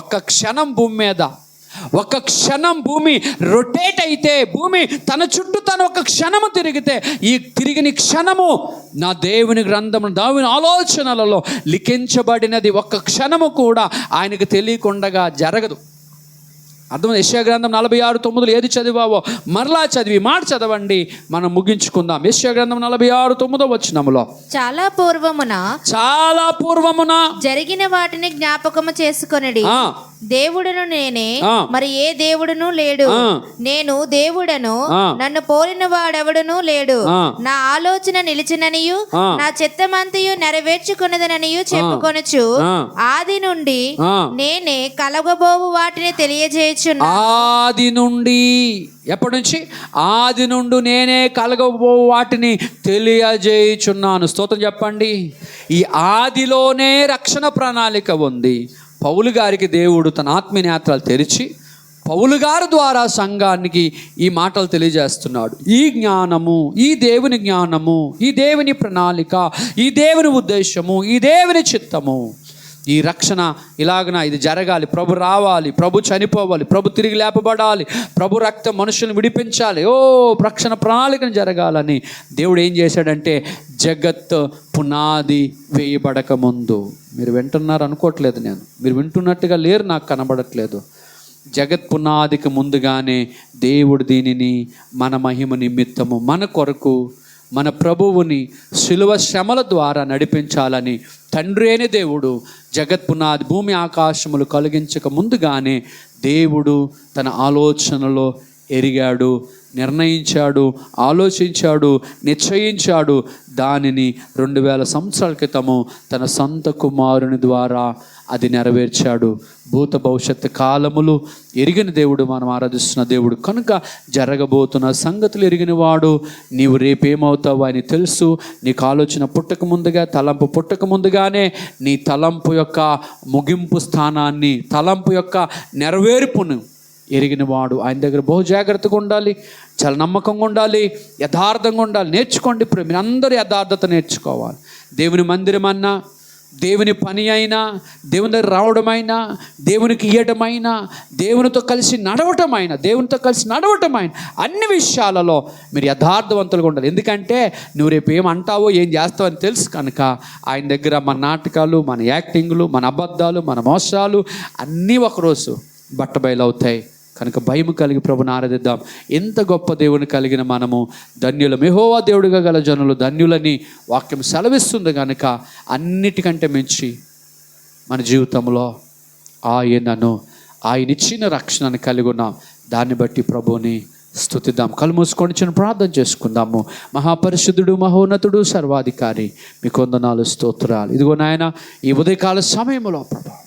ఒక్క క్షణం భూమి మీద, ఒక్క క్షణం భూమి రొటేట్ అయితే, భూమి తన చుట్టూ తను ఒక క్షణము తిరిగితే, ఈ తిరిగిన క్షణము నా దేవుని గ్రంథము, దేవుని ఆలోచనలలో లిఖించబడినది ఒక్క క్షణము కూడా ఆయనకు తెలియకుండా జరగదు. అర్థం. యెషయా గ్రంథం 46:9 ఏది చదివావో మరలా చదివి మాట చదవండి, మనం ముగించుకుందాం. యెషయా గ్రంథం 46:9 వచనములో చాలా పూర్వమున జరిగిన వాటిని జ్ఞాపకము చేసుకొనడి. దేవుడును నేనే, మరి ఏ దేవుడును లేడు. నేను దేవుడను, నన్ను పోలిన వాడెవడును లేడు. నా ఆలోచన నిలిచిననియు నా చిత్తమంతయు నెరవేర్చుకున్నదననియు చెప్పుకొనుచు ఆది నుండి నేనే కలగబోవు వాటిని తెలియజేయుచున్నా. ఆది నుండి, ఎప్పటి నుంచి? ఆది నుండి నేనే కలగబో వాటిని తెలియజేయుచున్నాను. స్తోత్రం చెప్పండి. ఈ ఆదిలోనే రక్షణ ప్రణాళిక ఉంది. పౌలు గారికి దేవుడు తన ఆత్మనేత్రాలు తెరిచి పౌలు గారి ద్వారా సంఘానికి ఈ మాటలు తెలియజేస్తున్నాడు. ఈ జ్ఞానము, ఈ దేవుని జ్ఞానము, ఈ దేవుని ప్రణాళిక, ఈ దేవుని ఉద్దేశము, ఈ దేవుని చిత్తము, ఈ రక్షణ ఇలాగన ఇది జరగాలి. ప్రభు రావాలి, ప్రభు చనిపోవాలి, ప్రభు తిరిగి లేపబడాలి, ప్రభు రక్తం మనుషులను విడిపించాలి, రక్షణ ప్రణాళికను జరగాలని దేవుడు ఏం చేశాడంటే జగత్ పునాది వేయబడక ముందు, మీరు వింటున్నారు అనుకోవట్లేదు, మీరు వింటున్నట్టుగా లేరు, నాకు కనబడట్లేదు. జగత్ పునాదికి ముందుగానే దేవుడు దీనిని మన మహిమ నిమిత్తము, మన కొరకు, మన ప్రభువుని శిలువ శ్రమల ద్వారా నడిపించాలని తండ్రి అయిన దేవుడు జగత్ పునాది, భూమి ఆకాశములు కలిగించక ముందుగానే దేవుడు తన ఆలోచనలో ఎరిగాడు, నిర్ణయించాడు, ఆలోచించాడు, నిశ్చయించాడు. దానిని 2000 సంవత్సరాల క్రితము తన సొంత కుమారుని ద్వారా అది నెరవేర్చాడు. భూత భవిష్యత్తు కాలములు ఎరిగిన దేవుడు, మనం ఆరాధిస్తున్న దేవుడు కనుక జరగబోతున్న సంగతులు ఎరిగిన వాడు. నీవు రేపేమవుతావు అని తెలుసు. నీకు ఆలోచన పుట్టక ముందుగా, తలంపు పుట్టక ముందుగానే నీ తలంపు యొక్క ముగింపు స్థానాన్ని, తలంపు యొక్క నెరవేర్పును ఎరిగిన వాడు. ఆయన దగ్గర బహు జాగ్రత్తగా ఉండాలి, చాలా నమ్మకంగా ఉండాలి, యథార్థంగా ఉండాలి. నేర్చుకోండి, మీరు అందరూ యథార్థత నేర్చుకోవాలి. దేవుని మందిరం అన్నా, దేవుని పని అయినా, దేవుని దగ్గర రావడమైనా, దేవునికి ఇయ్యటమైనా, దేవునితో కలిసి నడవటమైనా అన్ని విషయాలలో మీరు యథార్థవంతులుగా ఉండాలి. ఎందుకంటే నువ్వు రేపు ఏమంటావో ఏం చేస్తావో అని తెలుసు కనుక ఆయన దగ్గర మన నాటకాలు, మన యాక్టింగ్లు, మన అబద్ధాలు, మన మోసాలు అన్నీ ఒకరోజు బట్టబయలవుతాయి. కనుక భయం కలిగి ప్రభుని ఆరాధిద్దాం. ఎంత గొప్ప దేవుని కలిగిన మనము ధన్యులం. యెహోవా దేవుడిగా గల జనులు ధన్యులని వాక్యం సెలవిస్తుంది. కనుక అన్నిటికంటే మించి మన జీవితంలో ఆయన ఇచ్చిన రక్షణను కలిగి ఉన్నాం. దాన్ని బట్టి ప్రభుని స్తుతిద్దాం. కళ్ళు మూసుకొని చిన్న ప్రార్థన చేసుకుందాము. మహాపరిశుద్ధుడు, మహోన్నతుడు, సర్వాధికారి, మీకు వందనాలు, స్తోత్రాలు. ఇదిగో నాయన, ఈ ఉదయకాల సమయంలో ప్రభు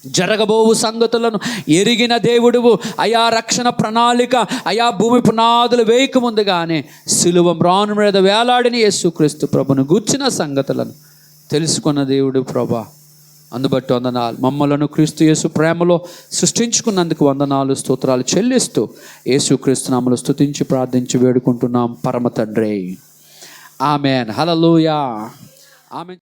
జరగబోవు సంగతులను ఎరిగిన దేవుడువు. అయా రక్షణ ప్రణాళిక, అయా భూమి పునాదులు వేయక ముందుగానే సిలువ మ్రాను మీద వేలాడిన యేసుక్రీస్తు ప్రభును గూర్చిన సంగతులను తెలుసుకున్న దేవుడు ప్రభా. అందుబట్టి వందనాలు. మమ్మలను క్రీస్తు యేసు ప్రేమలో సృష్టించుకున్నందుకు వందనాలు, స్తోత్రాలు చెల్లిస్తూ యేసుక్రీస్తు నామములో స్తుతించి ప్రార్థించి వేడుకుంటున్నాం పరమ తండ్రి. ఆమెన్. హల్లెలూయా. ఆమెన్.